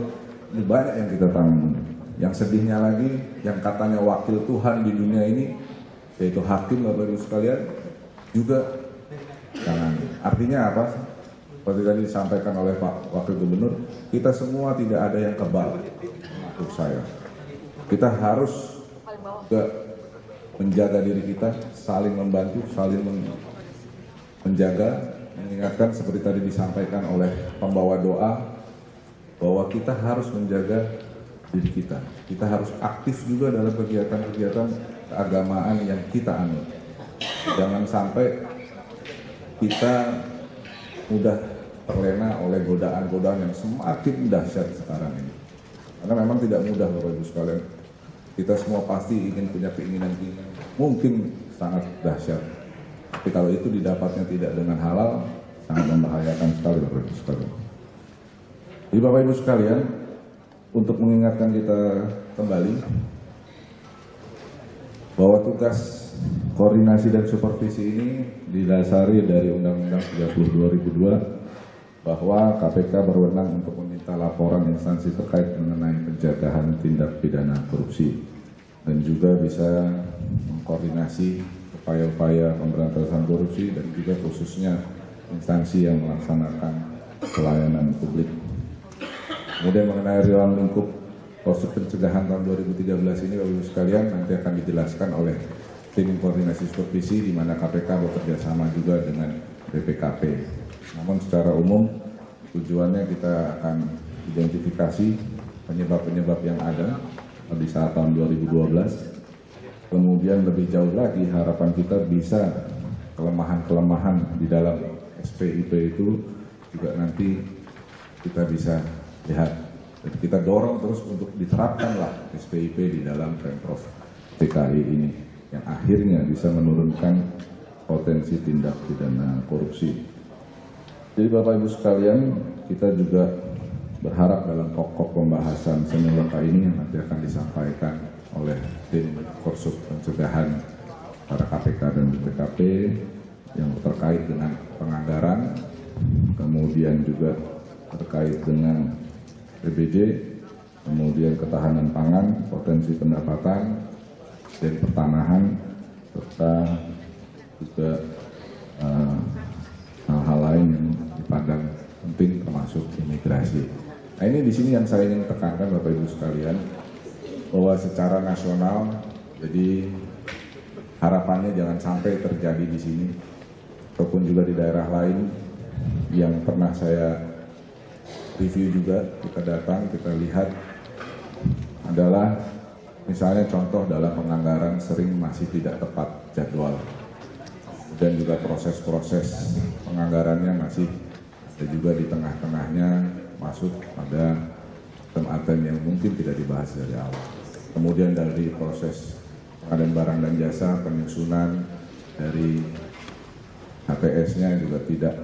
ini banyak yang kita tanggung. Yang sedihnya lagi, yang katanya wakil Tuhan di dunia ini, yaitu hakim Bapak Ibu sekalian, juga jangan. Artinya apa? Seperti tadi disampaikan oleh Pak Wakil Gubernur, kita semua tidak ada yang kebal untuk saya. Kita harus juga menjaga diri kita, saling membantu, saling menjaga, mengingatkan seperti tadi disampaikan oleh pembawa doa, bahwa kita harus menjaga diri kita. Kita harus aktif juga dalam kegiatan-kegiatan keagamaan yang kita anut. Jangan sampai kita mudah terlena oleh godaan-godaan yang semakin dahsyat sekarang ini. Karena memang tidak mudah Bapak Ibu sekalian. Kita semua pasti ingin punya keinginan mungkin sangat dahsyat. Tapi kalau itu didapatnya tidak dengan halal, sangat membahayakan sekali Bapak Ibu sekalian. Jadi Bapak Ibu sekalian, untuk mengingatkan kita kembali bahwa tugas koordinasi dan supervisi ini didasari dari Undang-Undang 30/2002 bahwa KPK berwenang untuk meminta laporan instansi terkait mengenai pencegahan tindak pidana korupsi dan juga bisa mengkoordinasi upaya-upaya pemberantasan korupsi dan juga khususnya instansi yang melaksanakan pelayanan publik. Kemudian mengenai ruang lingkup proses pencegahan tahun 2013 ini Bapak Ibu sekalian nanti akan dijelaskan oleh tim koordinasi supervisi di mana KPK bekerja sama juga dengan BPKP. Namun secara umum tujuannya kita akan identifikasi penyebab-penyebab yang ada di saat tahun 2012. Kemudian lebih jauh lagi harapan kita bisa kelemahan-kelemahan di dalam SPIP itu juga nanti kita bisa lihat. Jadi kita dorong terus untuk diterapkanlah SPIP di dalam Pemprov DKI ini yang akhirnya bisa menurunkan potensi tindak pidana korupsi. Jadi Bapak Ibu sekalian, kita juga berharap dalam pokok pembahasan Seninlaka ini yang nanti akan disampaikan oleh tim Korsup pencegahan para KPK dan BPKP yang terkait dengan penganggaran, kemudian juga terkait dengan PBJ, kemudian ketahanan pangan, potensi pendapatan, dan pertanahan, serta juga hal-hal lain yang dipandang penting termasuk imigrasi. Nah ini di sini yang saya ingin tekankan Bapak Ibu sekalian bahwa secara nasional jadi harapannya jangan sampai terjadi di sini ataupun juga di daerah lain yang pernah saya review juga, kita datang, kita lihat adalah misalnya contoh dalam penganggaran sering masih tidak tepat jadwal. Dan juga proses-proses penganggarannya masih ada juga di tengah-tengahnya masuk pada item-item yang mungkin tidak dibahas dari awal. Kemudian dari proses pengadaan barang dan jasa, penyusunan dari HTS-nya juga tidak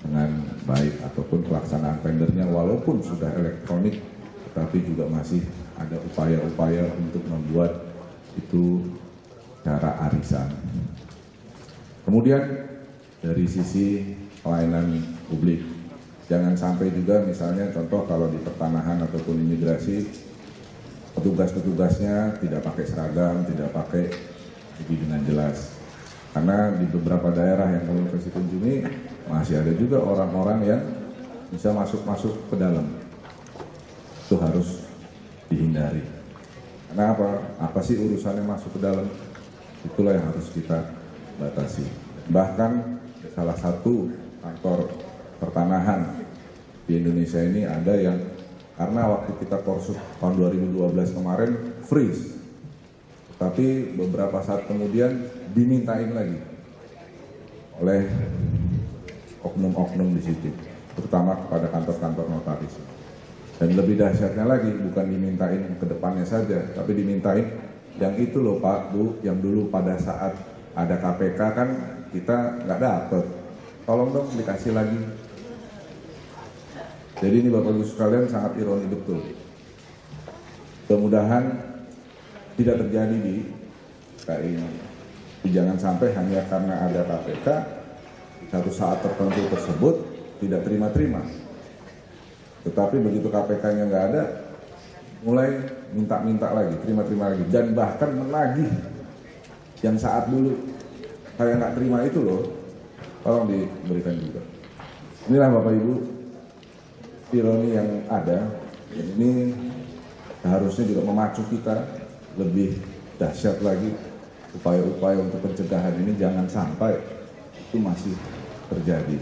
dengan baik ataupun pelaksanaan tendernya walaupun sudah elektronik, tetapi juga masih ada upaya-upaya untuk membuat itu secara arisan. Kemudian dari sisi pelayanan publik, jangan sampai juga misalnya contoh kalau di pertanahan ataupun imigrasi, petugas-petugasnya tidak pakai seragam, tidak pakai ID dengan jelas. Karena di beberapa daerah yang kami kunjungi, masih ada juga orang-orang yang bisa masuk-masuk ke dalam. Itu harus dihindari. Karena apa sih urusannya masuk ke dalam? Itulah yang harus kita batasi. Bahkan salah satu kantor pertanahan di Indonesia ini ada yang karena waktu kita Korsup tahun 2012 kemarin freeze, tapi beberapa saat kemudian dimintain lagi oleh oknum-oknum di situ, terutama kepada kantor-kantor notaris. Dan lebih dahsyatnya lagi bukan dimintain ke depannya saja, tapi dimintain yang itu loh Pak Bu, yang dulu pada saat ada KPK kan kita nggak dapet, tolong dong dikasih lagi. Jadi ini Bapak Ibu sekalian sangat ironi betul. Mudah-mudahan tidak terjadi di KPI ini. Jangan sampai hanya karena ada KPK satu saat tertentu tersebut tidak terima-terima. Tetapi begitu KPK-nya nggak ada, mulai minta-minta lagi, terima-terima lagi, dan bahkan menagih yang saat dulu saya nggak terima itu loh, tolong diberikan juga. Inilah Bapak Ibu ironi yang ada, dan ini seharusnya juga memacu kita lebih dahsyat lagi upaya-upaya untuk pencegahan ini jangan sampai itu masih terjadi.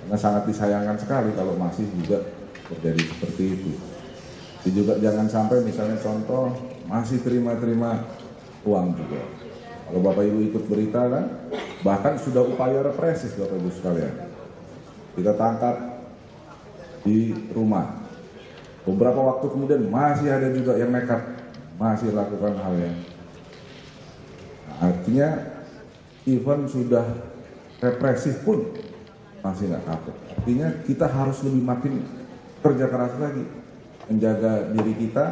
Karena sangat disayangkan sekali kalau masih juga terjadi seperti itu. Jadi juga jangan sampai misalnya contoh masih terima-terima uang juga. Kalau Bapak Ibu ikut berita kan, bahkan sudah upaya represif Bapak Ibu sekalian. Kita tangkap di rumah. Beberapa waktu kemudian masih ada juga yang nekat, masih lakukan hal yang. Nah, artinya even sudah represif pun masih nggak kapok. Artinya kita harus lebih makin kerja keras lagi, menjaga diri kita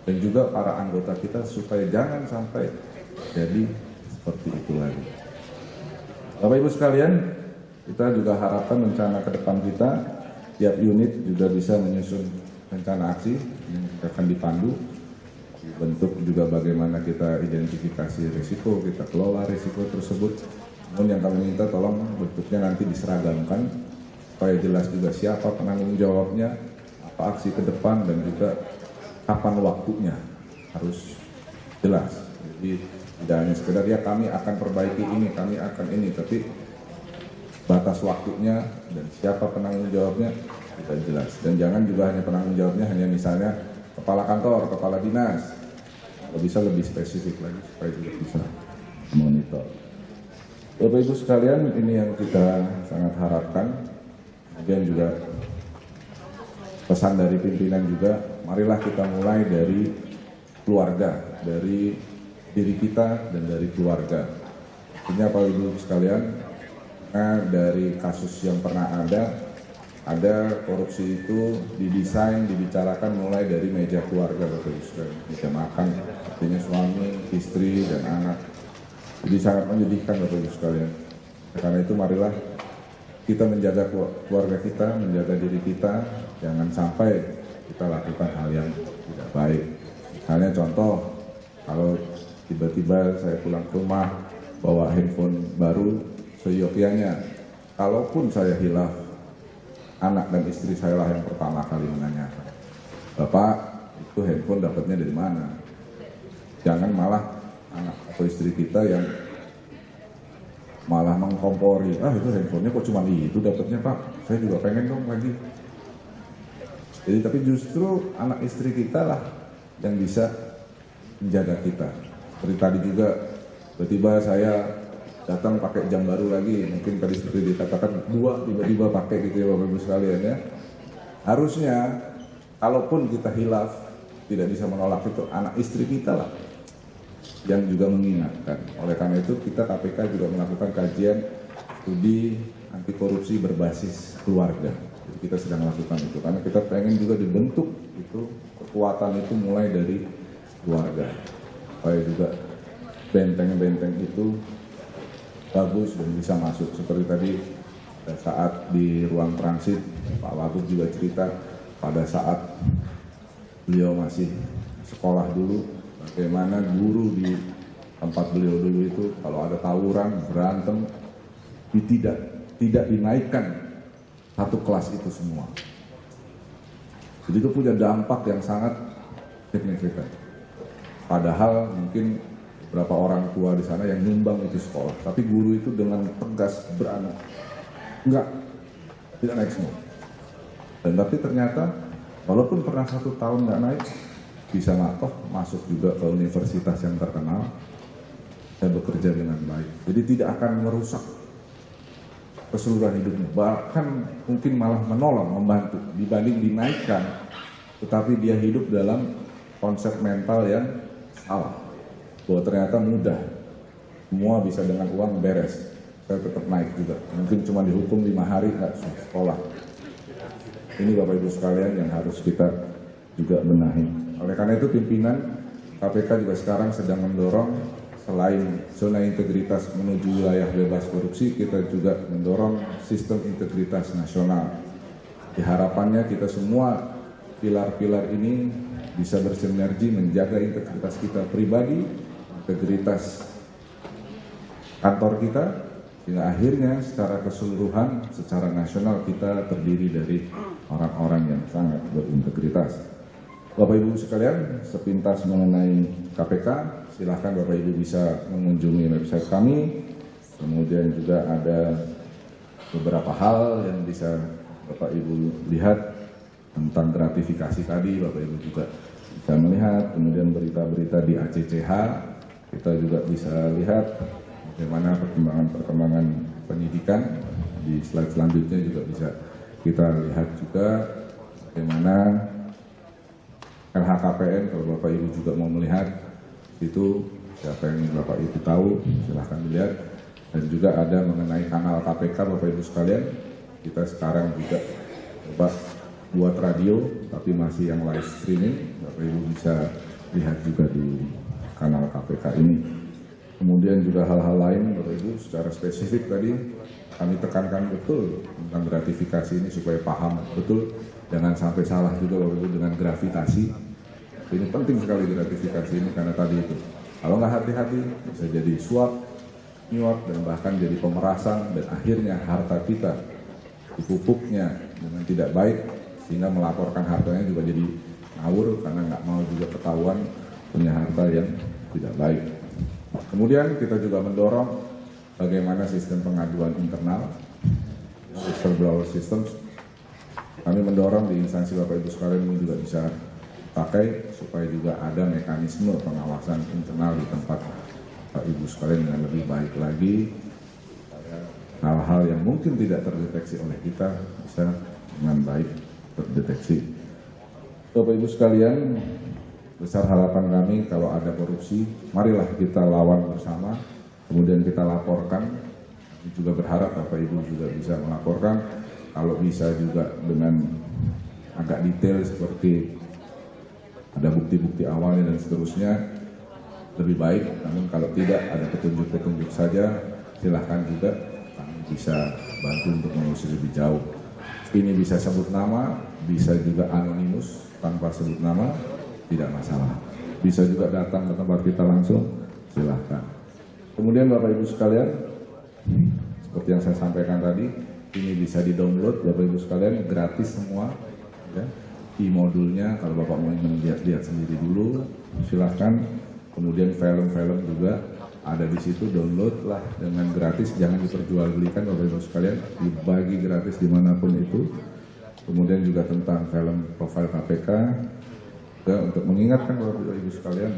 dan juga para anggota kita supaya jangan sampai jadi seperti itu lagi. Bapak Ibu sekalian, kita juga harapkan rencana ke depan kita, tiap unit juga bisa menyusun rencana aksi yang akan dipandu, bentuk juga bagaimana kita identifikasi risiko, kita kelola risiko tersebut. Namun yang kami minta tolong bentuknya nanti diseragamkan supaya jelas juga siapa penanggung jawabnya, apa aksi ke depan dan juga kapan waktunya harus jelas. Jadi tidak hanya sekedar ya kami akan perbaiki ini, kami akan ini, tapi batas waktunya dan siapa penanggung jawabnya tidak jelas. Dan jangan juga hanya penanggung jawabnya hanya misalnya kepala kantor, kepala dinas. Kalau bisa lebih spesifik lagi supaya juga bisa monitor. Bapak Ibu sekalian, ini yang kita sangat harapkan. Kemudian juga pesan dari pimpinan juga, marilah kita mulai dari keluarga, dari diri kita dan dari keluarga. Artinya Bapak Ibu sekalian, dari kasus yang pernah ada korupsi itu didesain, dibicarakan mulai dari meja keluarga Bapak Ibu sekalian, meja makan, artinya suami, istri dan anak. Jadi sangat menyedihkan Bapak Ibu sekalian. Karena itu marilah kita menjaga keluarga kita, menjaga diri kita, jangan sampai kita lakukan hal yang tidak baik. Misalnya contoh, kalau tiba-tiba saya pulang ke rumah bawa handphone baru seyogyanya, kalaupun saya hilaf, anak dan istri saya lah yang pertama kali menanyakan, Bapak itu handphone dapatnya dari mana? Jangan malah anak atau istri kita yang malah mengkompori, itu handphonenya kok cuma itu dapatnya Pak, saya juga pengen dong lagi. Jadi tapi justru anak istri kita lah yang bisa menjaga kita. Seperti tadi juga tiba-tiba saya datang pakai jam baru lagi, mungkin tadi seperti dikatakan dua tiba-tiba pakai gitu ya Bapak Ibu sekalian ya. Harusnya kalaupun kita hilaf tidak bisa menolak itu, anak istri kita lah yang juga mengingatkan. Oleh karena itu kita KPK juga melakukan kajian studi anti korupsi berbasis keluarga. Jadi kita sedang lakukan itu karena kita pengen juga dibentuk itu kekuatan itu mulai dari keluarga. Supaya juga benteng-benteng itu bagus dan bisa masuk. Seperti tadi saat di ruang transit Pak Wagub juga cerita pada saat beliau masih sekolah dulu, bagaimana guru di tempat beliau dulu itu kalau ada tawuran, berantem, tidak dinaikkan satu kelas itu semua. Jadi itu punya dampak yang sangat signifikan. Padahal mungkin beberapa orang tua di sana yang nyumbang itu sekolah, tapi guru itu dengan tegas beranak, tidak naik semua. Dan tapi ternyata walaupun pernah 1 tahun nggak naik, bisa masuk juga ke universitas yang terkenal dan bekerja dengan baik. Jadi tidak akan merusak keseluruhan hidupnya, bahkan mungkin malah menolong, membantu dibanding dinaikkan, tetapi dia hidup dalam konsep mental yang salah, bahwa ternyata mudah, semua bisa dengan uang beres, saya tetap naik juga, mungkin cuma dihukum 5 hari nggak sekolah. Ini Bapak Ibu sekalian yang harus kita juga benahi. Oleh karena itu pimpinan KPK juga sekarang sedang mendorong selain zona integritas menuju wilayah bebas korupsi, kita juga mendorong sistem integritas nasional. Harapannya kita semua pilar-pilar ini bisa bersinergi menjaga integritas kita pribadi, integritas kantor kita, sehingga akhirnya secara keseluruhan, secara nasional kita terdiri dari orang-orang yang sangat berintegritas. Bapak Ibu sekalian, sepintas mengenai KPK, silahkan Bapak Ibu bisa mengunjungi website kami. Kemudian juga ada beberapa hal yang bisa Bapak Ibu lihat tentang gratifikasi tadi, Bapak Ibu juga bisa melihat. Kemudian berita-berita di ACCH, kita juga bisa lihat bagaimana perkembangan penyidikan. Di slide selanjutnya juga bisa kita lihat juga bagaimana LHKPN. Kalau Bapak Ibu juga mau melihat itu, siapa yang ingin Bapak Ibu tahu silahkan dilihat. Dan juga ada mengenai kanal KPK, Bapak Ibu sekalian, kita sekarang juga coba buat radio tapi masih yang live streaming, Bapak Ibu bisa lihat juga di kanal KPK ini. Kemudian juga hal-hal lain Bapak Ibu secara spesifik tadi kami tekankan betul tentang gratifikasi ini supaya paham betul, jangan sampai salah juga Bapak Ibu dengan gravitasi. Ini penting sekali gratifikasi ini karena tadi itu kalau nggak hati-hati bisa jadi suap, nyuap, dan bahkan jadi pemerasan, dan akhirnya harta kita dipupuknya dengan tidak baik sehingga melaporkan hartanya juga jadi ngawur karena nggak mau juga ketahuan punya harta yang tidak baik. Kemudian kita juga mendorong bagaimana sistem pengaduan internal, whistleblower systems. Kami mendorong di instansi Bapak Ibu sekalian ini juga bisa pakai supaya juga ada mekanisme pengawasan internal di tempat Bapak Ibu sekalian dengan lebih baik lagi. Hal-hal yang mungkin tidak terdeteksi oleh kita bisa dengan baik terdeteksi. Bapak Ibu sekalian, besar harapan kami kalau ada korupsi, marilah kita lawan bersama, kemudian kita laporkan. Kami juga berharap Bapak Ibu juga bisa melaporkan, kalau bisa juga dengan agak detail seperti ada bukti-bukti awalnya dan seterusnya, lebih baik. Namun kalau tidak ada petunjuk-petunjuk saja, silahkan juga kami bisa bantu untuk mengusut lebih jauh. Ini bisa sebut nama, bisa juga anonimus tanpa sebut nama, tidak masalah. Bisa juga datang ke tempat kita langsung, silahkan. Kemudian Bapak Ibu sekalian, seperti yang saya sampaikan tadi, ini bisa di-download Bapak Ibu sekalian, gratis semua. Ya. E-modulnya kalau Bapak mau lihat-lihat sendiri dulu, silahkan. Kemudian film-film juga ada di situ, download lah dengan gratis, jangan diperjualbelikan Bapak Ibu sekalian, dibagi gratis dimanapun itu. Kemudian juga tentang film profil KPK, untuk mengingatkan Bapak Ibu sekalian,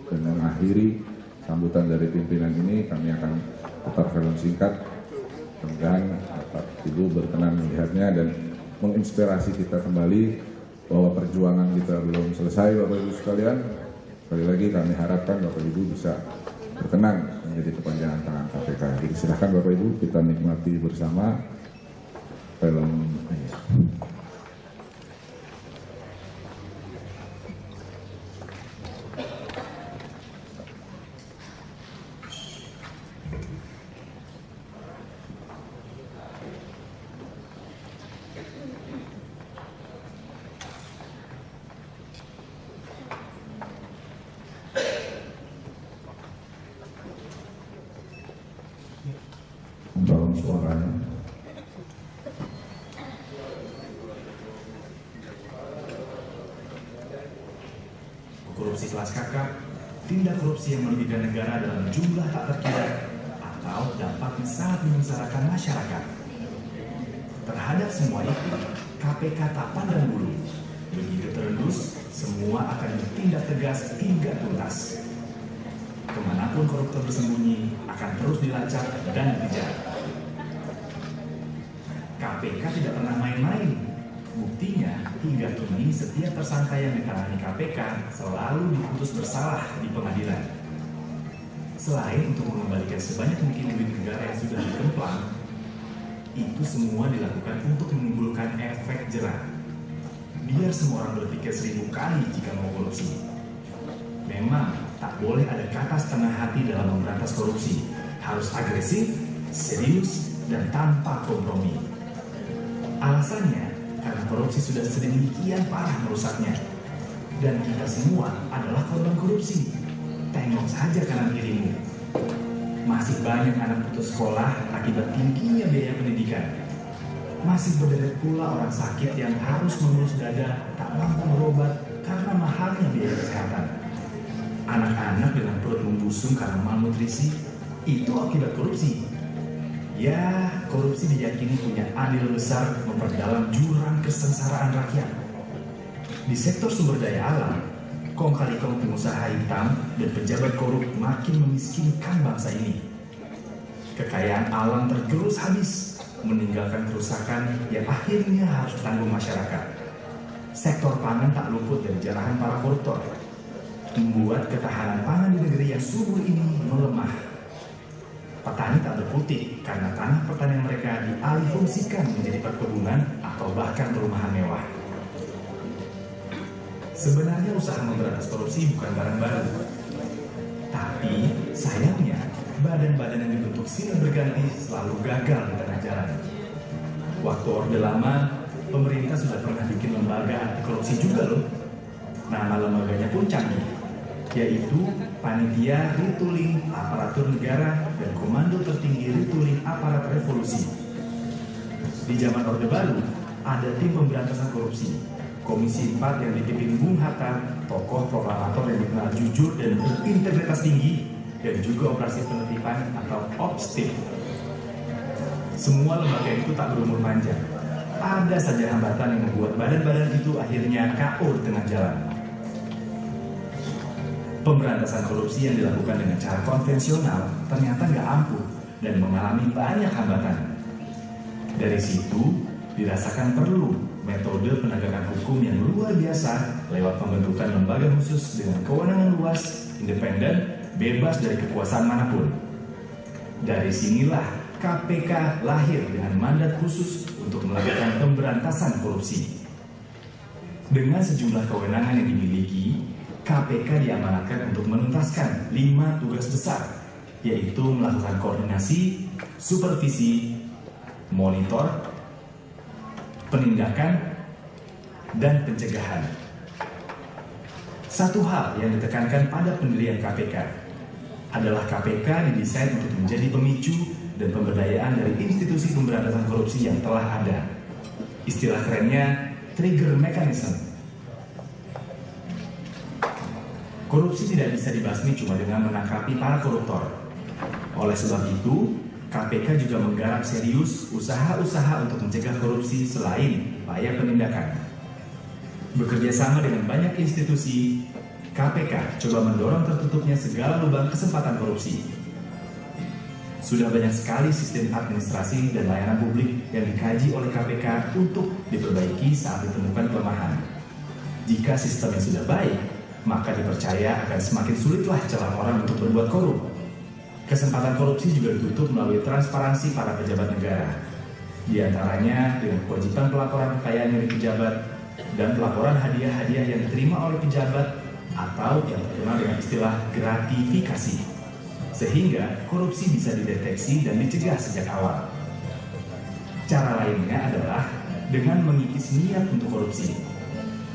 dan mengakhiri sambutan dari pimpinan ini, kami akan putar film singkat. Mudah-mudahan Bapak Ibu berkenan melihatnya dan menginspirasi kita kembali bahwa perjuangan kita belum selesai Bapak Ibu sekalian. Sekali lagi kami harapkan Bapak Ibu bisa berkenan menjadi kepanjangan tangan KPK. Jadi silahkan Bapak Ibu kita nikmati bersama film ini. Tolong suaranya. Korupsi kelas kakap, tindak korupsi yang merugikan negara dalam jumlah tak terkira atau dampaknya sangat menyengsarakan masyarakat. Terhadap semua itu, KPK tak pandang bulu. Begitu terendus, semua akan ditindak tegas hingga tuntas. Kemanapun koruptor bersembunyi akan terus dilacak dan dikejar. KPK tidak pernah main-main. Buktinya, hingga kini setiap tersangka yang ditangani KPK selalu diputus bersalah di pengadilan. Selain untuk mengembalikan sebanyak mungkin duit negara yang sudah dikemplang, itu semua dilakukan untuk menimbulkan efek jerah. Biar semua orang berpikir 1000 kali jika mau korupsi. Memang tak boleh ada kata setengah hati dalam memberantas korupsi. Harus agresif, serius, dan tanpa kompromi. Alasannya, karena korupsi sudah sedemikian parah merusaknya. Dan kita semua adalah korban korupsi. Tengok saja kanan kirimu. Masih banyak anak putus sekolah akibat tingginya biaya pendidikan. Masih berderet pula orang sakit yang harus mengurus dada tak mampu berobat karena mahalnya biaya kesehatan. Anak-anak dengan perut membusung karena malnutrisi, itu akibat korupsi. Ya, korupsi diyakini punya andil besar memperdalam jurang kesengsaraan rakyat. Di sektor sumber daya alam, kong kali kong pengusaha hitam dan pejabat korup makin memiskinkan bangsa ini. Kekayaan alam tergerus habis, meninggalkan kerusakan yang akhirnya harus ditanggung masyarakat. Sektor pangan tak luput dari jarahan para koruptor, membuat ketahanan pangan di negeri yang subur ini melemah. Petani tak berkutik karena tanah pertanian mereka dialihfungsikan menjadi perkebunan atau bahkan perumahan mewah. Sebenarnya usaha memberantas korupsi bukan barang baru. Tapi sayangnya badan-badan yang dibentuk silih berganti selalu gagal di tengah jalan. Waktu Orde Lama, pemerintah sudah pernah bikin lembaga anti korupsi juga loh. Nama lembaganya pun canggih, yaitu Panitia Rituling Aparatur Negara dan Komando Tertinggi Rituling Aparat Revolusi. Di zaman Orde Baru, ada tim pemberantasan korupsi, Komisi 4 yang dipimpin Bung Hatta, tokoh proklamator yang dikenal jujur dan berintegritas tinggi, dan juga operasi penertiban atau OPSTIP. Semua lembaga itu tak berumur panjang. Ada saja hambatan yang membuat badan-badan itu akhirnya KO di tengah jalan. Pemberantasan korupsi yang dilakukan dengan cara konvensional ternyata nggak ampuh dan mengalami banyak hambatan. Dari situ dirasakan perlu metode penegakan hukum yang luar biasa lewat pembentukan lembaga khusus dengan kewenangan luas, independen, bebas dari kekuasaan manapun. Dari sinilah KPK lahir dengan mandat khusus untuk melakukan pemberantasan korupsi. Dengan sejumlah kewenangan yang dimiliki, KPK diamanatkan untuk menuntaskan 5 tugas besar, yaitu melakukan koordinasi, supervisi, monitor, penindakan, dan pencegahan. Satu hal yang ditekankan pada pendirian KPK adalah KPK didesain untuk menjadi pemicu dan pemberdayaan dari institusi pemberantasan korupsi yang telah ada. Istilah kerennya trigger mechanism. Korupsi tidak bisa dibasmi cuma dengan menangkapi para koruptor. Oleh sebab itu, KPK juga menggarap serius usaha-usaha untuk mencegah korupsi selain upaya penindakan. Bekerja sama dengan banyak institusi, KPK coba mendorong tertutupnya segala lubang kesempatan korupsi. Sudah banyak sekali sistem administrasi dan layanan publik yang dikaji oleh KPK untuk diperbaiki saat ditemukan kelemahan. Jika sistemnya sudah baik, maka dipercaya akan semakin sulitlah celah orang untuk berbuat korup. Kesempatan korupsi juga ditutup melalui transparansi para pejabat negara. Di antaranya dengan kewajiban pelaporan kekayaan dari pejabat dan pelaporan hadiah-hadiah yang diterima oleh pejabat atau yang terkenal dengan istilah gratifikasi. Sehingga korupsi bisa dideteksi dan dicegah sejak awal. Cara lainnya adalah dengan mengikis niat untuk korupsi.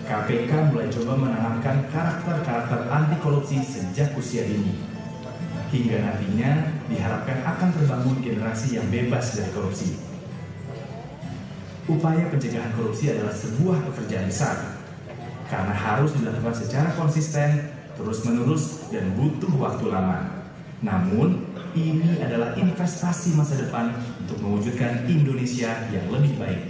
KPK mulai coba menanamkan karakter-karakter anti korupsi sejak usia dini. Hingga nantinya diharapkan akan terbangun generasi yang bebas dari korupsi. Upaya pencegahan korupsi adalah sebuah pekerjaan besar, karena harus dilakukan secara konsisten, terus-menerus, dan butuh waktu lama. Namun, ini adalah investasi masa depan untuk mewujudkan Indonesia yang lebih baik.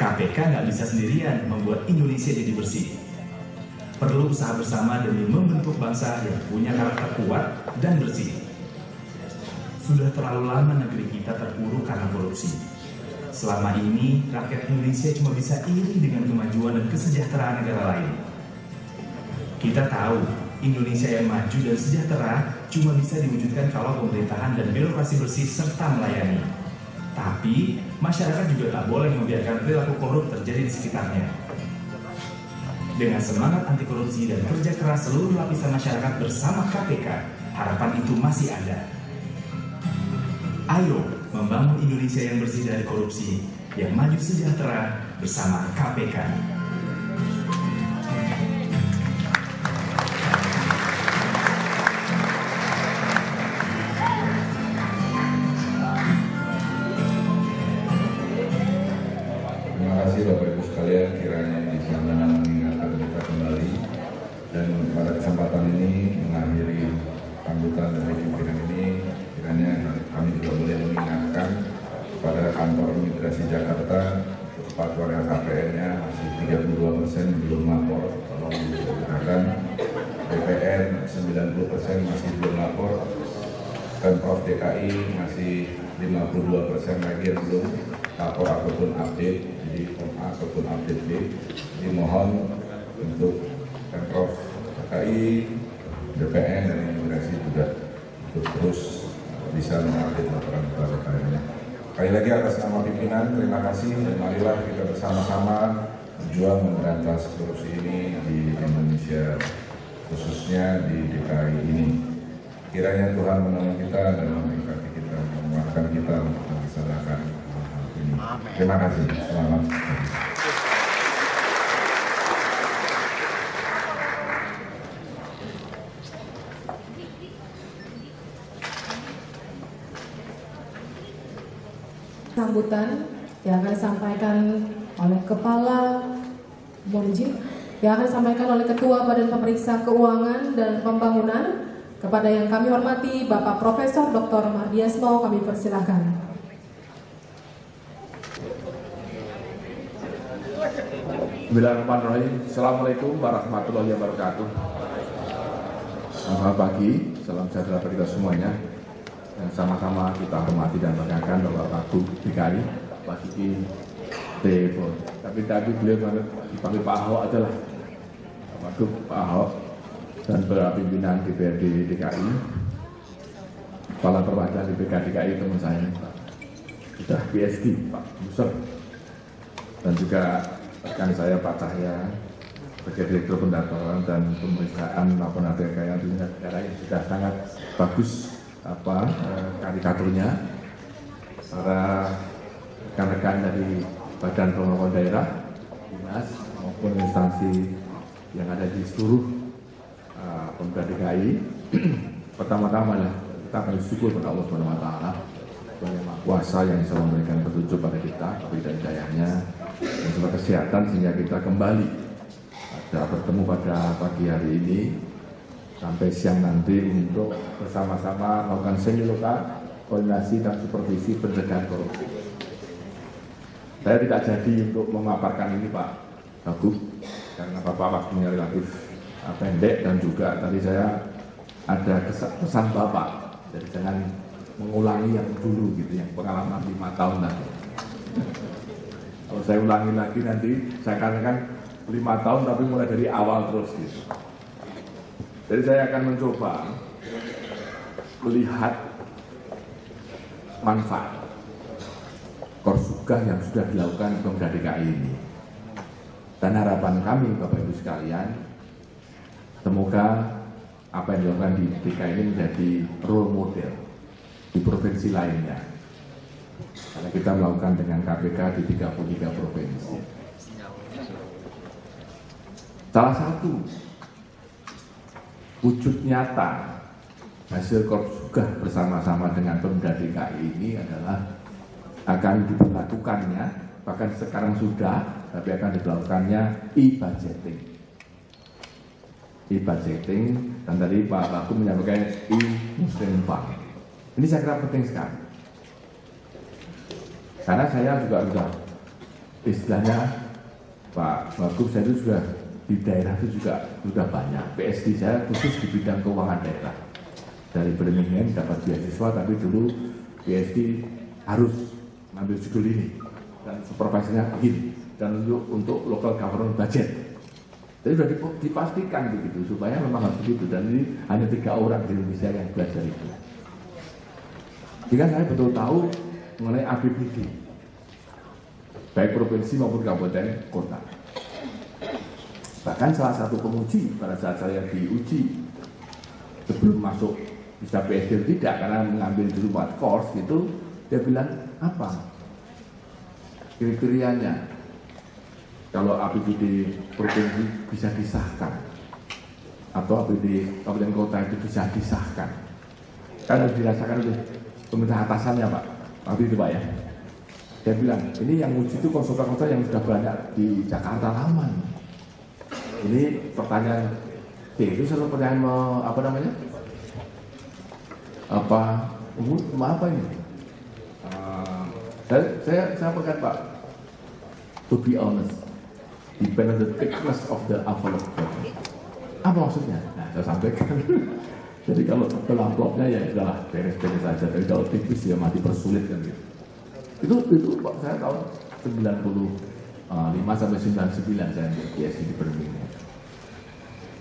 KPK nggak bisa sendirian membuat Indonesia jadi bersih. Perlu usaha bersama demi membentuk bangsa yang punya karakter kuat dan bersih. Sudah terlalu lama negeri kita terpuruk karena korupsi. Selama ini, rakyat Indonesia cuma bisa iri dengan kemajuan dan kesejahteraan negara lain. Kita tahu, Indonesia yang maju dan sejahtera cuma bisa diwujudkan kalau pemerintahan dan birokrasi bersih serta melayani. Tapi, masyarakat juga tak boleh membiarkan perilaku korup terjadi di sekitarnya. Dengan semangat anti korupsi dan kerja keras seluruh lapisan masyarakat bersama KPK, harapan itu masih ada. Ayo membangun Indonesia yang bersih dari korupsi, yang maju sejahtera bersama KPK. kasih Bapak Ibu sekalian, kiranya bisa mengingatkan kita kembali, dan pada kesempatan ini mengakhiri sambutan dari pimpinan ini, kiranya kami juga boleh mengingatkan kepada kantor imigrasi Jakarta, kepatuhan LHKPN-nya masih 32% belum lapor, tolong digunakan. BPN 90% masih belum lapor, Pemprov DKI masih 52% lagi yang belum lapor ataupun update, jadi form A ataupun update B. Jadi mohon untuk Pemprov DKI, BPN dan imigrasi juga untuk terus bisa mengupdate laporan lainnya. Sekali lagi atas nama pimpinan, terima kasih, dan marilah kita bersama-sama berjuang memberantas korupsi ini di Indonesia, khususnya di DKI ini. Kiranya Tuhan menolong kita dan memberkati kita, menguatkan kita untuk melaksanakan hal ini. Terima kasih. Selamat. Sambutan yang akan disampaikan oleh Kepala yang akan disampaikan oleh Ketua Badan Pemeriksa Keuangan dan Pembangunan. Kepada yang kami hormati Bapak Profesor Dr. Mardiasmo, kami persilakan. Bismillahirrahmanirrahim. Assalamualaikum warahmatullahi wabarakatuh. Selamat pagi, salam sejahtera bagi kita semuanya. Dan sama-sama kita hormati dan banggakan Bapak Wagub DKI, Pak Kiki Devo. Tapi beliau dipanggil Pak Ahok aja lah. Pak Wagub, Pak Ahok, dan para pimpinan DPRD DKI, Kepala Perwakilan DPRD DKI teman saya, sudah PSD, Pak Buser, dan juga rekan saya Pak Cahya, sebagai Direktur Pendaftaran dan Pemeriksaan laporan kekayaan negara yang sudah sangat bagus karikaturnya, para rekan-rekan dari Badan Pengelola Daerah, dinas maupun instansi yang ada di seluruh Pemda DKI. Pertama-tama kita akan bersyukur kepada Allah Subhanahu Wa Taala sebagai Maha Kuasa yang bisa memberikan petunjuk pada kita, dan hidayahnya dan sebuah kesehatan sehingga kita kembali bertemu pada pagi hari ini sampai siang nanti untuk bersama-sama melakukan semiloka, koordinasi dan supervisi pencegahan korupsi. Saya tidak jadi untuk memaparkan ini Pak Wagub karena Bapak waktunya relatif pendek, dan juga tadi saya ada pesan Bapak, jadi jangan mengulangi yang dulu gitu, yang pengalaman 5 tahun nanti. Kalau saya ulangi lagi nanti saya katakan 5 tahun tapi mulai dari awal terus gitu. Jadi saya akan mencoba melihat manfaat Korsugah yang sudah dilakukan Pemda DKI ini. Dan harapan kami Bapak Ibu sekalian, semoga apa yang dilakukan di DKI ini menjadi role model di provinsi lainnya. Karena kita melakukan dengan KPK di 33 provinsi. Salah satu wujud nyata hasil Korsugah bersama-sama dengan Pemda DKI ini adalah akan diberlakukannya, bahkan sekarang sudah, tapi akan diberlakukannya e-budgeting. E-budgeting, dan tadi Pak Wagub menyampaikan e-Muslim Bank. Ini saya kira penting sekali. Karena saya juga sudah, istilahnya Pak Wagub, saya itu sudah di daerah itu juga sudah banyak. PSD saya khusus di bidang keuangan daerah. Dari Birmingham dapat beasiswa, tapi dulu PSD harus mengambil judul ini dan supervisornya begini, dan untuk local government budget. Jadi sudah dipastikan begitu, supaya memang harus begitu, dan ini hanya 3 orang di Indonesia yang belajar itu. Jika saya betul tahu mengenai APBD, baik provinsi maupun kabupaten kota. Bahkan salah satu penguji pada saat saya diuji sebelum masuk bisa PSD tidak, karena mengambil dulu 4 course gitu, dia bilang apa kriterianya kalau APBD provinsi bisa disahkan atau APBD kabupaten kota itu bisa disahkan. Kan harus dirasakan oleh pemerintah atasannya Pak, waktu itu Pak ya. Saya bilang, ini yang uji itu konsultan-konsultan yang sudah banyak di Jakarta lama. Ini pertanyaan, itu selalu pertanyaan apa namanya? Apa ini? Saya pegang Pak, to be honest, depend on the thickness of the envelope. Apa maksudnya? Nah, saya sampaikan. Jadi kalau tebal amplopnya ya sudah beres-beres saja. Tapi kalau tipis ya mati persulit kan gitu. Itu Pak, saya tahun 95 sampai 99 saya ambil PSI di Birmingham.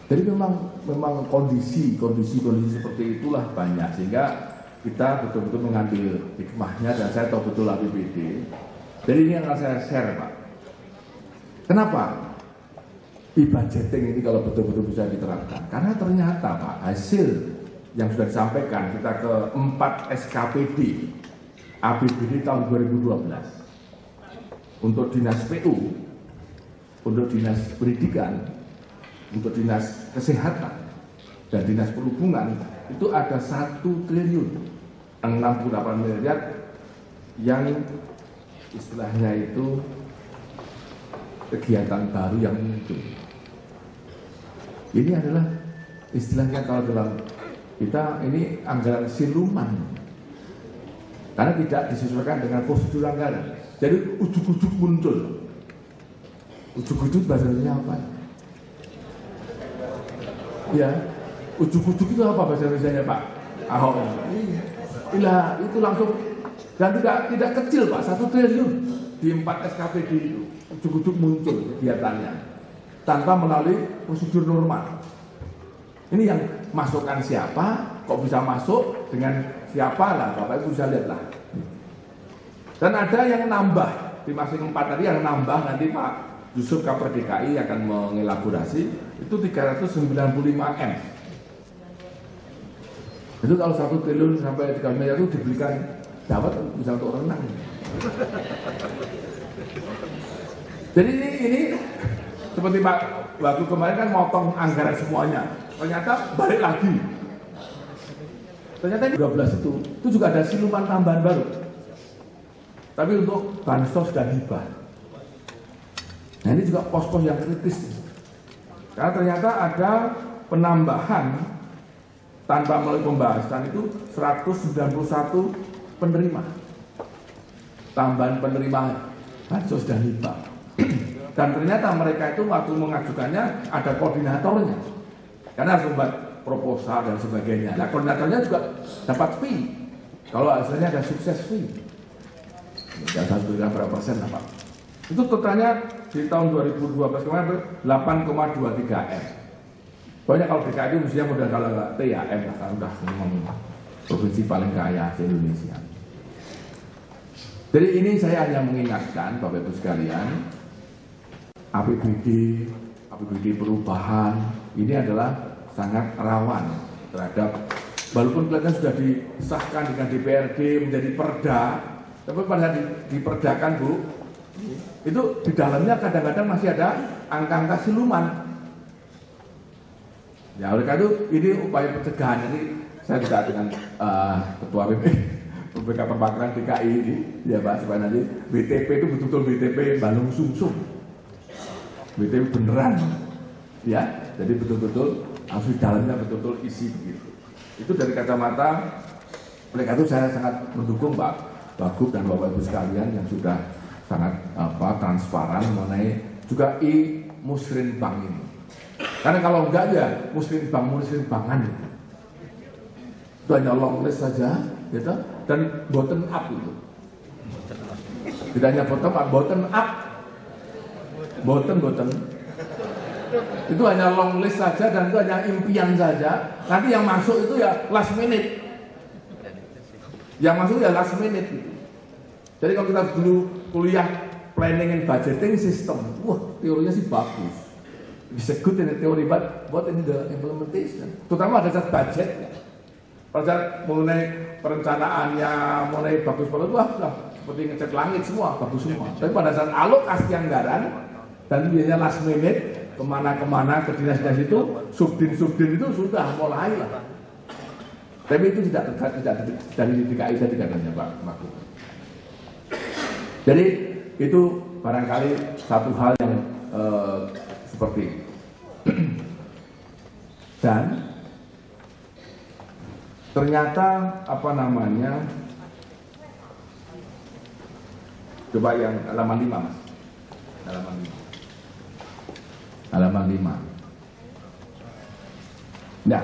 Jadi memang kondisi seperti itulah banyak sehingga kita betul-betul mengambil hikmahnya dan saya tahu betul APBD. Jadi ini yang akan saya share Pak. Kenapa? E-budgeting ini kalau betul-betul bisa diterapkan. Karena ternyata Pak, hasil yang sudah disampaikan kita ke 4 SKPD APBD tahun 2012 untuk dinas PU, untuk dinas pendidikan, untuk dinas kesehatan dan dinas perhubungan itu ada 1 triliun 68 miliar yang istilahnya itu kegiatan baru yang muncul. Ini adalah istilahnya kalau dalam kita ini anggaran siluman karena tidak disesuaikan dengan prosedur anggaran. Jadi ujuk-ujuk muncul. Ujuk-ujuk bahasa Indonesia apa? Ya, ujuk-ujuk itu apa bahasa Indonesia Pak Ahok? Iya, itu langsung dan tidak kecil Pak, 1 triliun di 4 SKPD itu ujuk-ujuk muncul kegiatannya tanpa melalui prosedur normal. Ini yang masukkan siapa, kok bisa masuk dengan siapa lah, Bapak Ibu bisa lihat lah. Dan ada yang nambah di masing 4 tadi yang nambah nanti Pak Yusuf Kapolres DKI akan mengelaborasi itu 395 M. Itu kalau 1 triliun sampai 3 miliar itu dibelikan dapat bisa untuk renang. Jadi ini seperti Pak Wagub kemarin kan motong anggaran semuanya. Ternyata balik lagi. Ternyata ini 12 itu juga ada siluman tambahan baru. Tapi untuk bansos dan hibah. Nah ini juga pos-pos yang kritis. Karena ternyata ada penambahan tanpa melalui pembahasan itu 191 penerima. Tambahan penerima bansos dan hibah. Dan ternyata mereka itu waktu mengajukannya ada koordinatornya. Karena harus membuat proposal dan sebagainya. Nah koordinatornya juga dapat fee. Kalau hasilnya ada sukses fee. Ya saya berikan berapa persen lah Pak. Itu totalnya di tahun 2012 kemarin 8,23 M. Pokoknya kalau DKI itu mestinya modal kalau nggak T ya M lah. Karena udah memang provinsi paling kaya di Indonesia. Jadi ini saya hanya mengingatkan Bapak Ibu sekalian, APBD perubahan ini adalah sangat rawan terhadap, walaupun kelihatan sudah disahkan dengan DPRD menjadi perda, tapi pada diperdakan Bu, itu di dalamnya kadang-kadang masih ada angka-angka siluman. Ya oleh karena itu ini upaya pencegahan. Jadi saya juga dengan Ketua PPK Perpakiran DKI ini, ya Pak, supaya nanti BTP itu betul-betul BTP balung sumsum, BTP beneran, ya. Jadi betul-betul harus di dalamnya betul-betul isi begitu. Itu dari kacamata, oleh karena itu saya sangat mendukung Pak Wagub dan Bapak Ibu sekalian yang sudah sangat transparan mengenai juga Musrin Bank ini. Karena kalau enggak ya Musrin Bankan itu hanya long list saja, gitu, dan bottom up itu. Tidak hanya bottom up, bottom. Itu hanya long list saja dan itu hanya impian saja. Nanti yang masuk itu ya last minute. Yang masuk ya last minute gitu. Jadi kalau kita dulu kuliah planning and budgeting system, wah teorinya sih bagus. Bisa good in the theory, but what in the implementation? Terutama ada saat budgetnya. Pada mengenai perencanaannya, mengenai bagus-bagus, wah seperti ngecek langit semua, bagus semua. Tapi pada saat alokasi anggaran dan biasanya last minute kemana-kemana ke dinas-dinas itu, subdin itu sudah mulai lah. Tapi itu tidak dari DKI saya katanya Pak Wagub. Jadi itu barangkali satu hal yang seperti itu. Dan ternyata apa namanya, coba yang halaman 5 Mas, halaman 5. Nah,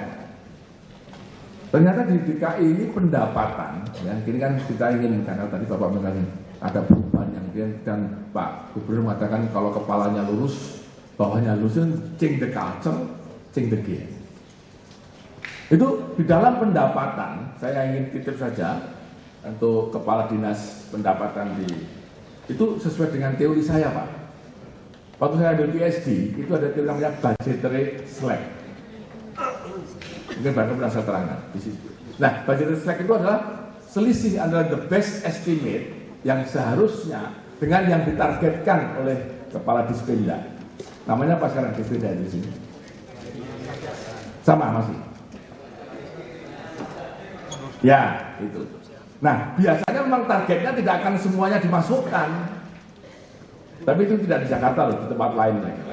ternyata di DKI ini pendapatan, ya ini kan kita ingin, karena tadi Bapak bilang ada perubahan yang dia, dan Pak Gubernur mengatakan kalau kepalanya lurus, bawahnya lurus, change the culture, change the game. Itu di dalam pendapatan, saya ingin titip saja untuk Kepala Dinas Pendapatan itu sesuai dengan teori saya Pak. Waktu saya ada PhD, itu ada teori namanya budgetary slack. Mungkin Bapak pernah saya terangkan di situ. Nah, budgetary slack itu adalah selisih antara the best estimate yang seharusnya dengan yang ditargetkan oleh Kepala Dispenda. Namanya apa sekarang Dispenda di sini? Sama masih. Ya, itu. Nah, biasanya memang targetnya tidak akan semuanya dimasukkan. Tapi itu tidak di Jakarta loh, di tempat lain lagi.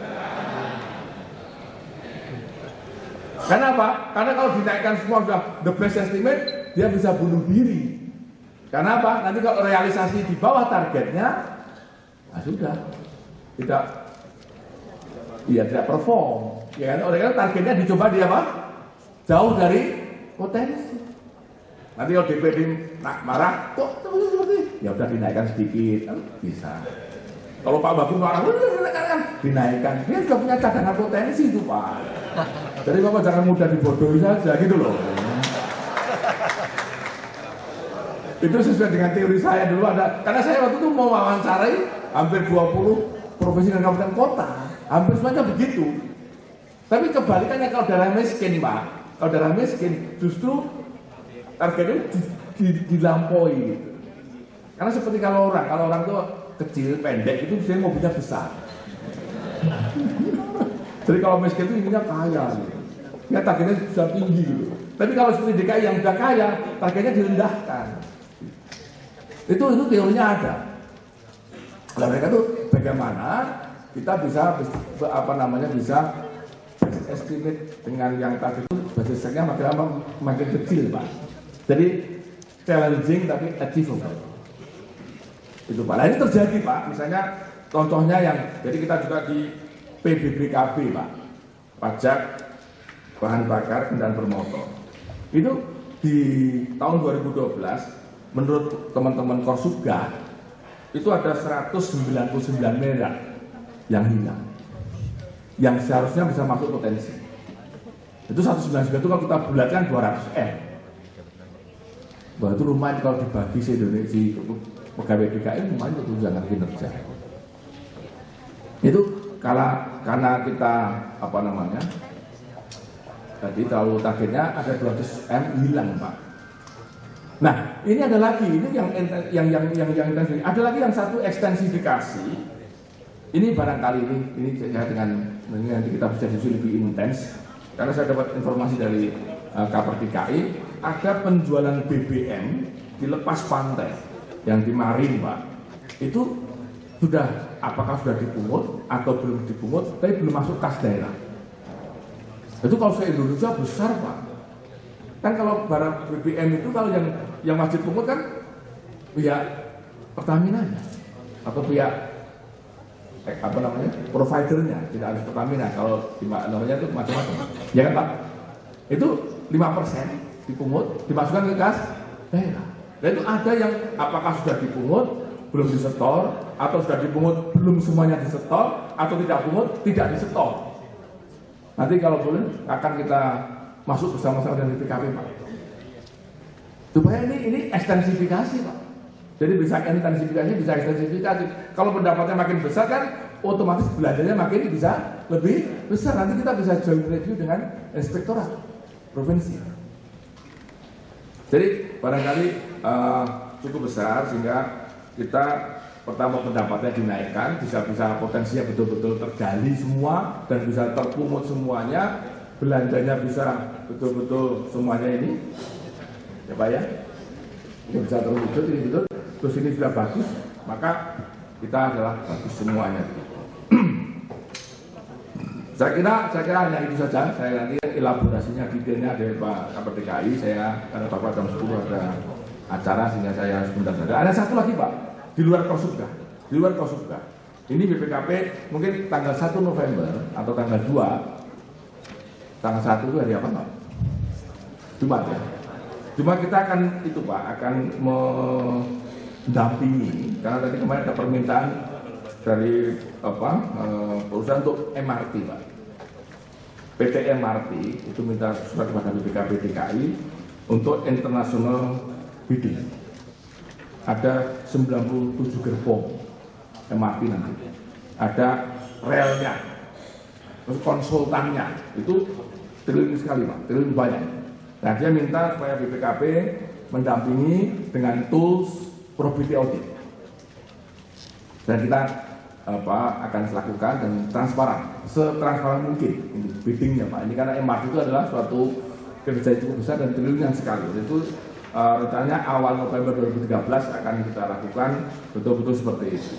Karena apa? Karena kalau dinaikkan semua sudah the best estimate, dia bisa bunuh diri. Karena apa? Nanti kalau realisasi di bawah targetnya, nah sudah, tidak perform. Ya kan? Oleh karena targetnya dicoba di apa? Jauh dari potensi. Nanti kalau DPD marah, kok seperti ya udah dinaikkan sedikit, kan bisa. Kalau Pak Bagus marah, dinaikkan. Dia juga punya cadangan potensi itu Pak. Jadi Bapak jangan mudah dibodohi saja gitu loh. Itu sesuai dengan teori saya dulu ada. Karena saya waktu itu mau wawancarai hampir 20 provinsi dan kabupaten kota, hampir semuanya begitu. Tapi kebalikannya kalau daerah miskin Pak, kalau daerah miskin justru targetnya dilampaui gitu. Karena seperti kalau orang tuh kecil, pendek itu dia mobilnya besar. Jadi kalau miskin itu inginnya kaya gitu. Ya targetnya sudah tinggi gitu. Tapi kalau seperti DKI yang sudah kaya, targetnya direndahkan. Itu teorinya ada. Nah, mereka tuh bagaimana kita bisa bisa estimate dengan yang tadi itu basisnya makin kecil Pak. Jadi challenging tapi achievable. Itu Pak. Nah ini terjadi Pak. Misalnya contohnya yang, jadi kita juga di PBBKB Pak, pajak bahan bakar kendaraan bermotor. Itu di tahun 2012 menurut teman-teman Korsubga itu ada 199 miliar yang hilang, yang seharusnya bisa masuk potensi. Itu 199 itu kalau kita bulatkan 200 M. Wah itu lumayan kalau dibagi se-Indonesia pegawai DKI lumayan untuk tunjangan kinerja. Itu karena kita tadi terlalu targetnya ada 200 M hilang Pak. Nah ini ada lagi, ini yang ada lagi yang satu ekstensifikasi. Ini barangkali ini saya dengan nanti kita bisa diskusi lebih intens karena saya dapat informasi dari Kaper DKI ada penjualan BBM di lepas pantai yang di Marin Pak. Itu apakah sudah dipungut atau belum dipungut, tapi belum masuk kas daerah. Itu kalau se-Indonesia besar Pak. Kan kalau barang BBM itu kalau yang wajib pungut kan pihak Pertamina atau pihak providernya, tidak harus Pertamina. Kalau namanya itu macam-macam. Ya kan Pak? Itu 5% dipungut, dimasukkan ke kas daerah. Dan itu ada yang apakah sudah dipungut, belum disetor, atau sudah dipungut, belum semuanya disetor, atau tidak pungut, tidak disetor. Nanti kalau boleh akan kita masuk bersama-sama dengan BPKP Pak. Supaya ini ekstensifikasi Pak. Jadi bisa intensifikasi, bisa ekstensifikasi. Kalau pendapatnya makin besar kan, otomatis belanjanya makin bisa lebih besar. Nanti kita bisa joint review dengan inspektorat provinsi. Jadi barangkali cukup besar sehingga kita pertama pendapatnya dinaikkan, bisa potensinya betul-betul tergali semua dan bisa terpungut semuanya, belanjanya bisa betul-betul semuanya ini, ya Pak ya, ini bisa terwujud ini betul, terus ini sudah bagus, maka kita adalah bagus semuanya. Saya kira hanya itu saja. Saya nanti elaborasinya detailnya dari Pak Kabid DKI. Karena Bapak jam 10 ada acara sehingga saya sebentar saja. Ada satu lagi Pak, di luar Korsubda. Ini BPKP mungkin tanggal 1 November atau tanggal 2. Tanggal 1 itu hari apa Pak? Jumat ya. Cuma kita akan itu Pak, akan mendampingi karena tadi kemarin ada permintaan dari perusahaan untuk MRT Pak. PT MRT itu minta surat kepada BPKP DKI untuk international bidding. Ada 97 gerbong MRT nanti. Ada relnya, terus konsultannya itu triliun sekali Pak, triliun banyak. Nah dia minta supaya BPKP mendampingi dengan tools probability audit. Dan kita akan lakukan dan transparan, setransparan mungkin ini biddingnya Pak. Ini karena MRT itu adalah suatu kerja yang cukup besar dan triliunan sekali. Itu rencananya awal November 2013 akan kita lakukan betul-betul seperti itu.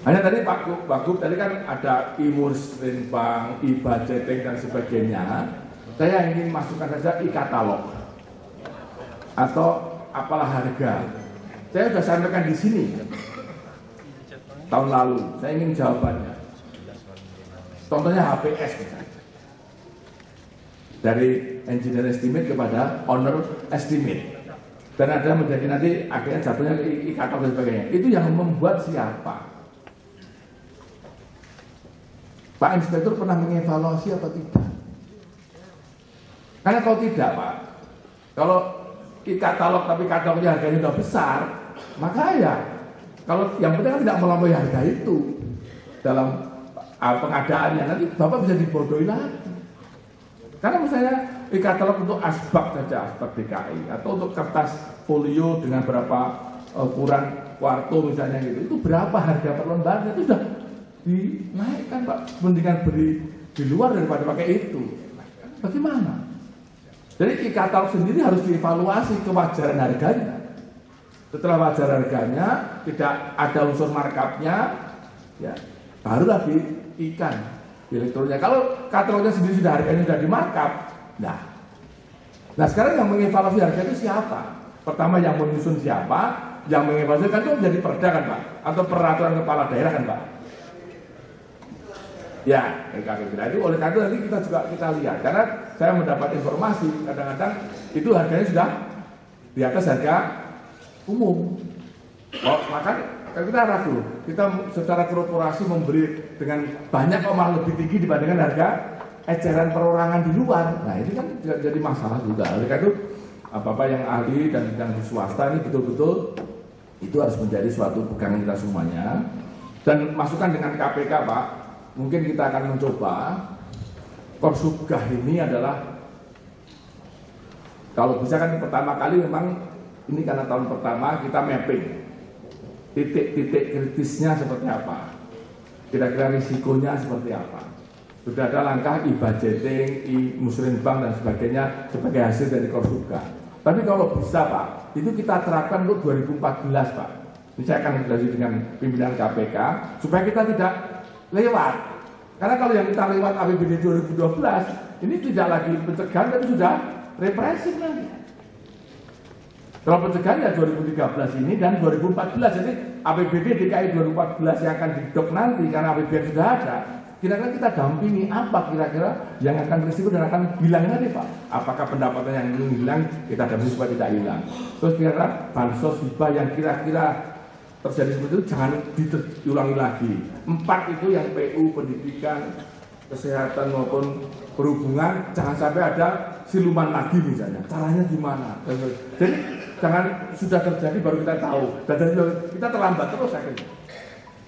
Hanya tadi Pak Gub tadi kan ada e-Musrin Bank, e-budgeting dan sebagainya. Saya ingin masukkan saja e-katalog atau apalah harga. Saya sudah sampaikan di sini tahun lalu. Saya ingin jawabannya. Contohnya HPS misalnya. Dari engineer estimate kepada owner estimate. Dan ada menjadi nanti akhirnya jatuhnya e-katalog dan sebagainya. Itu yang membuat siapa? Pak Inspektur pernah mengevaluasi atau tidak? Karena kalau tidak Pak, kalau e-katalog tapi katalognya harganya sudah besar, maka ya kalau yang penting kan tidak melampaui harga itu dalam pengadaannya, nanti Bapak bisa dibodohi lagi. Karena misalnya e-katalog untuk asbak saja, asbak DKI, atau untuk kertas folio dengan berapa ukuran kuarto misalnya gitu, itu berapa harga per lembarnya, itu sudah dinaikkan Pak, mendingan beri di luar daripada pakai itu. Bagaimana? Jadi e-katalog sendiri harus dievaluasi kewajaran harganya. Setelah wajar harganya, tidak ada unsur markupnya, ya barulah di-ikan di elektronnya. Kalau katalognya sendiri sudah harganya sudah di markup, nah sekarang yang mengevaluasi harga itu siapa? Pertama yang menyusun siapa, yang mengevaluasi kan itu menjadi perda kan Pak, atau peraturan kepala daerah kan Pak. Ya, itu oleh karena itu nanti kita lihat, karena saya mendapat informasi kadang-kadang itu harganya sudah di atas harga umum. Maka kita ragu, kita secara korporasi memberi dengan banyak malah lebih tinggi dibandingkan harga eceran perorangan di luar. Nah ini kan jadi masalah juga. Oleh karena itu apa-apa yang ahli dan yang di swasta ini betul-betul itu harus menjadi suatu pegangan kita semuanya. Dan masukan dengan KPK Pak, mungkin kita akan mencoba Korsubgah ini adalah kalau bisa kan pertama kali memang ini karena tahun pertama kita mapping titik-titik kritisnya seperti apa, kira-kira risikonya seperti apa. Sudah ada langkah e-budgeting, e-Musrin Bank dan sebagainya sebagai hasil dari Korsubgah. Tapi kalau bisa Pak, itu kita terapkan untuk 2014 Pak. Ini saya akan berdiskusi dengan pimpinan KPK supaya kita tidak lewat. Karena kalau yang kita lewat APBD 2012 ini tidak lagi pencegahan tapi sudah represif nanti. Kalau pencegahan ya 2013 ini dan 2014, jadi APBD DKI 2014 yang akan didok nanti karena APBN sudah ada. Kira-kira kita dampingi apa kira-kira yang akan risiko dan akan hilang nanti Pak. Apakah pendapatan yang hilang kita dampingi supaya tidak hilang. Terus kira-kira bansos hibah yang kira-kira terjadi seperti itu jangan diulangi lagi. 4 itu yang PU, pendidikan, kesehatan maupun perhubungan, jangan sampai ada siluman lagi misalnya. Caranya gimana? Jadi jangan sudah terjadi baru kita tahu. Dan kita terlambat terus akhirnya.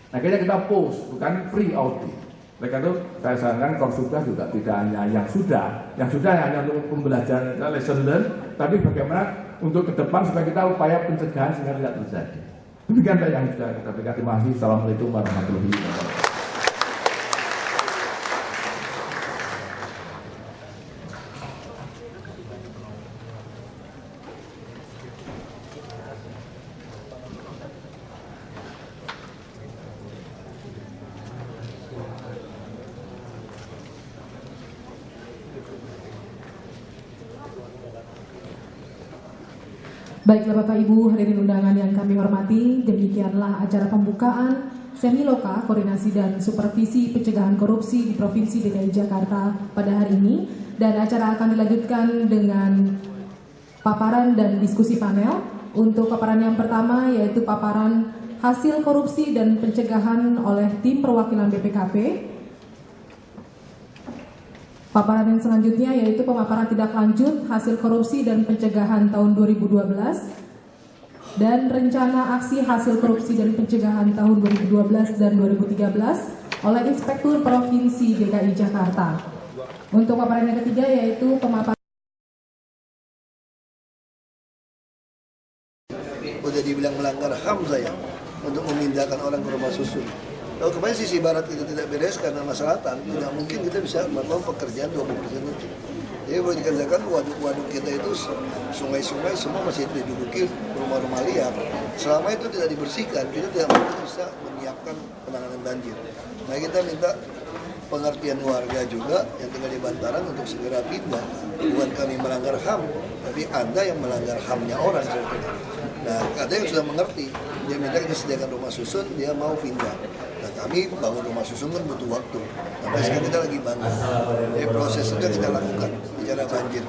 Akhirnya kita post, bukan free audit. Oleh karena itu saya sarankan Korsubgah juga tidak hanya yang sudah hanya untuk pembelajaran lesson learn, tapi bagaimana untuk ke depan supaya kita upaya pencegahan sehingga tidak terjadi. Demikian Pak yang sudah kita berikan. Terima kasih. Assalamualaikum warahmatullahi wabarakatuh. Baiklah Bapak Ibu hadirin undangan yang kami hormati, demikianlah acara pembukaan Semiloka Koordinasi dan Supervisi Pencegahan Korupsi di Provinsi DKI Jakarta pada hari ini, dan acara akan dilanjutkan dengan paparan dan diskusi panel. Untuk paparan yang pertama yaitu paparan hasil korupsi dan pencegahan oleh tim perwakilan BPKP. Paparan yang selanjutnya yaitu pemaparan tindak lanjut hasil korupsi dan pencegahan tahun 2012 dan rencana aksi hasil korupsi dan pencegahan tahun 2012 dan 2013 oleh Inspektur Provinsi DKI Jakarta. Untuk paparan yang ketiga yaitu pemaparan udah dibilang melanggar HAM saya untuk memindahkan orang ke rumah susun. Kalau kemarin sisi barat itu tidak beres karena masalah selatan, tidak mungkin kita bisa melakukan pekerjaan 20% itu. Jadi boleh dikatakan waduk-waduk kita itu, sungai-sungai semua masih diduduki rumah-rumah liar. Selama itu tidak dibersihkan, kita tidak mungkin bisa menyiapkan penanganan banjir. Nah kita minta pengertian warga juga yang tinggal di bantaran untuk segera pindah. Bukan kami melanggar HAM, tapi Anda yang melanggar HAM-nya orang sebetulnya. Nah, ada yang sudah mengerti, dia minta kita sediakan rumah susun, dia mau pindah. Nah, kami bangun rumah susun kan butuh waktu. Sampai sekarang kita lagi bangun. Jadi proses itu kita lakukan bicara banjir.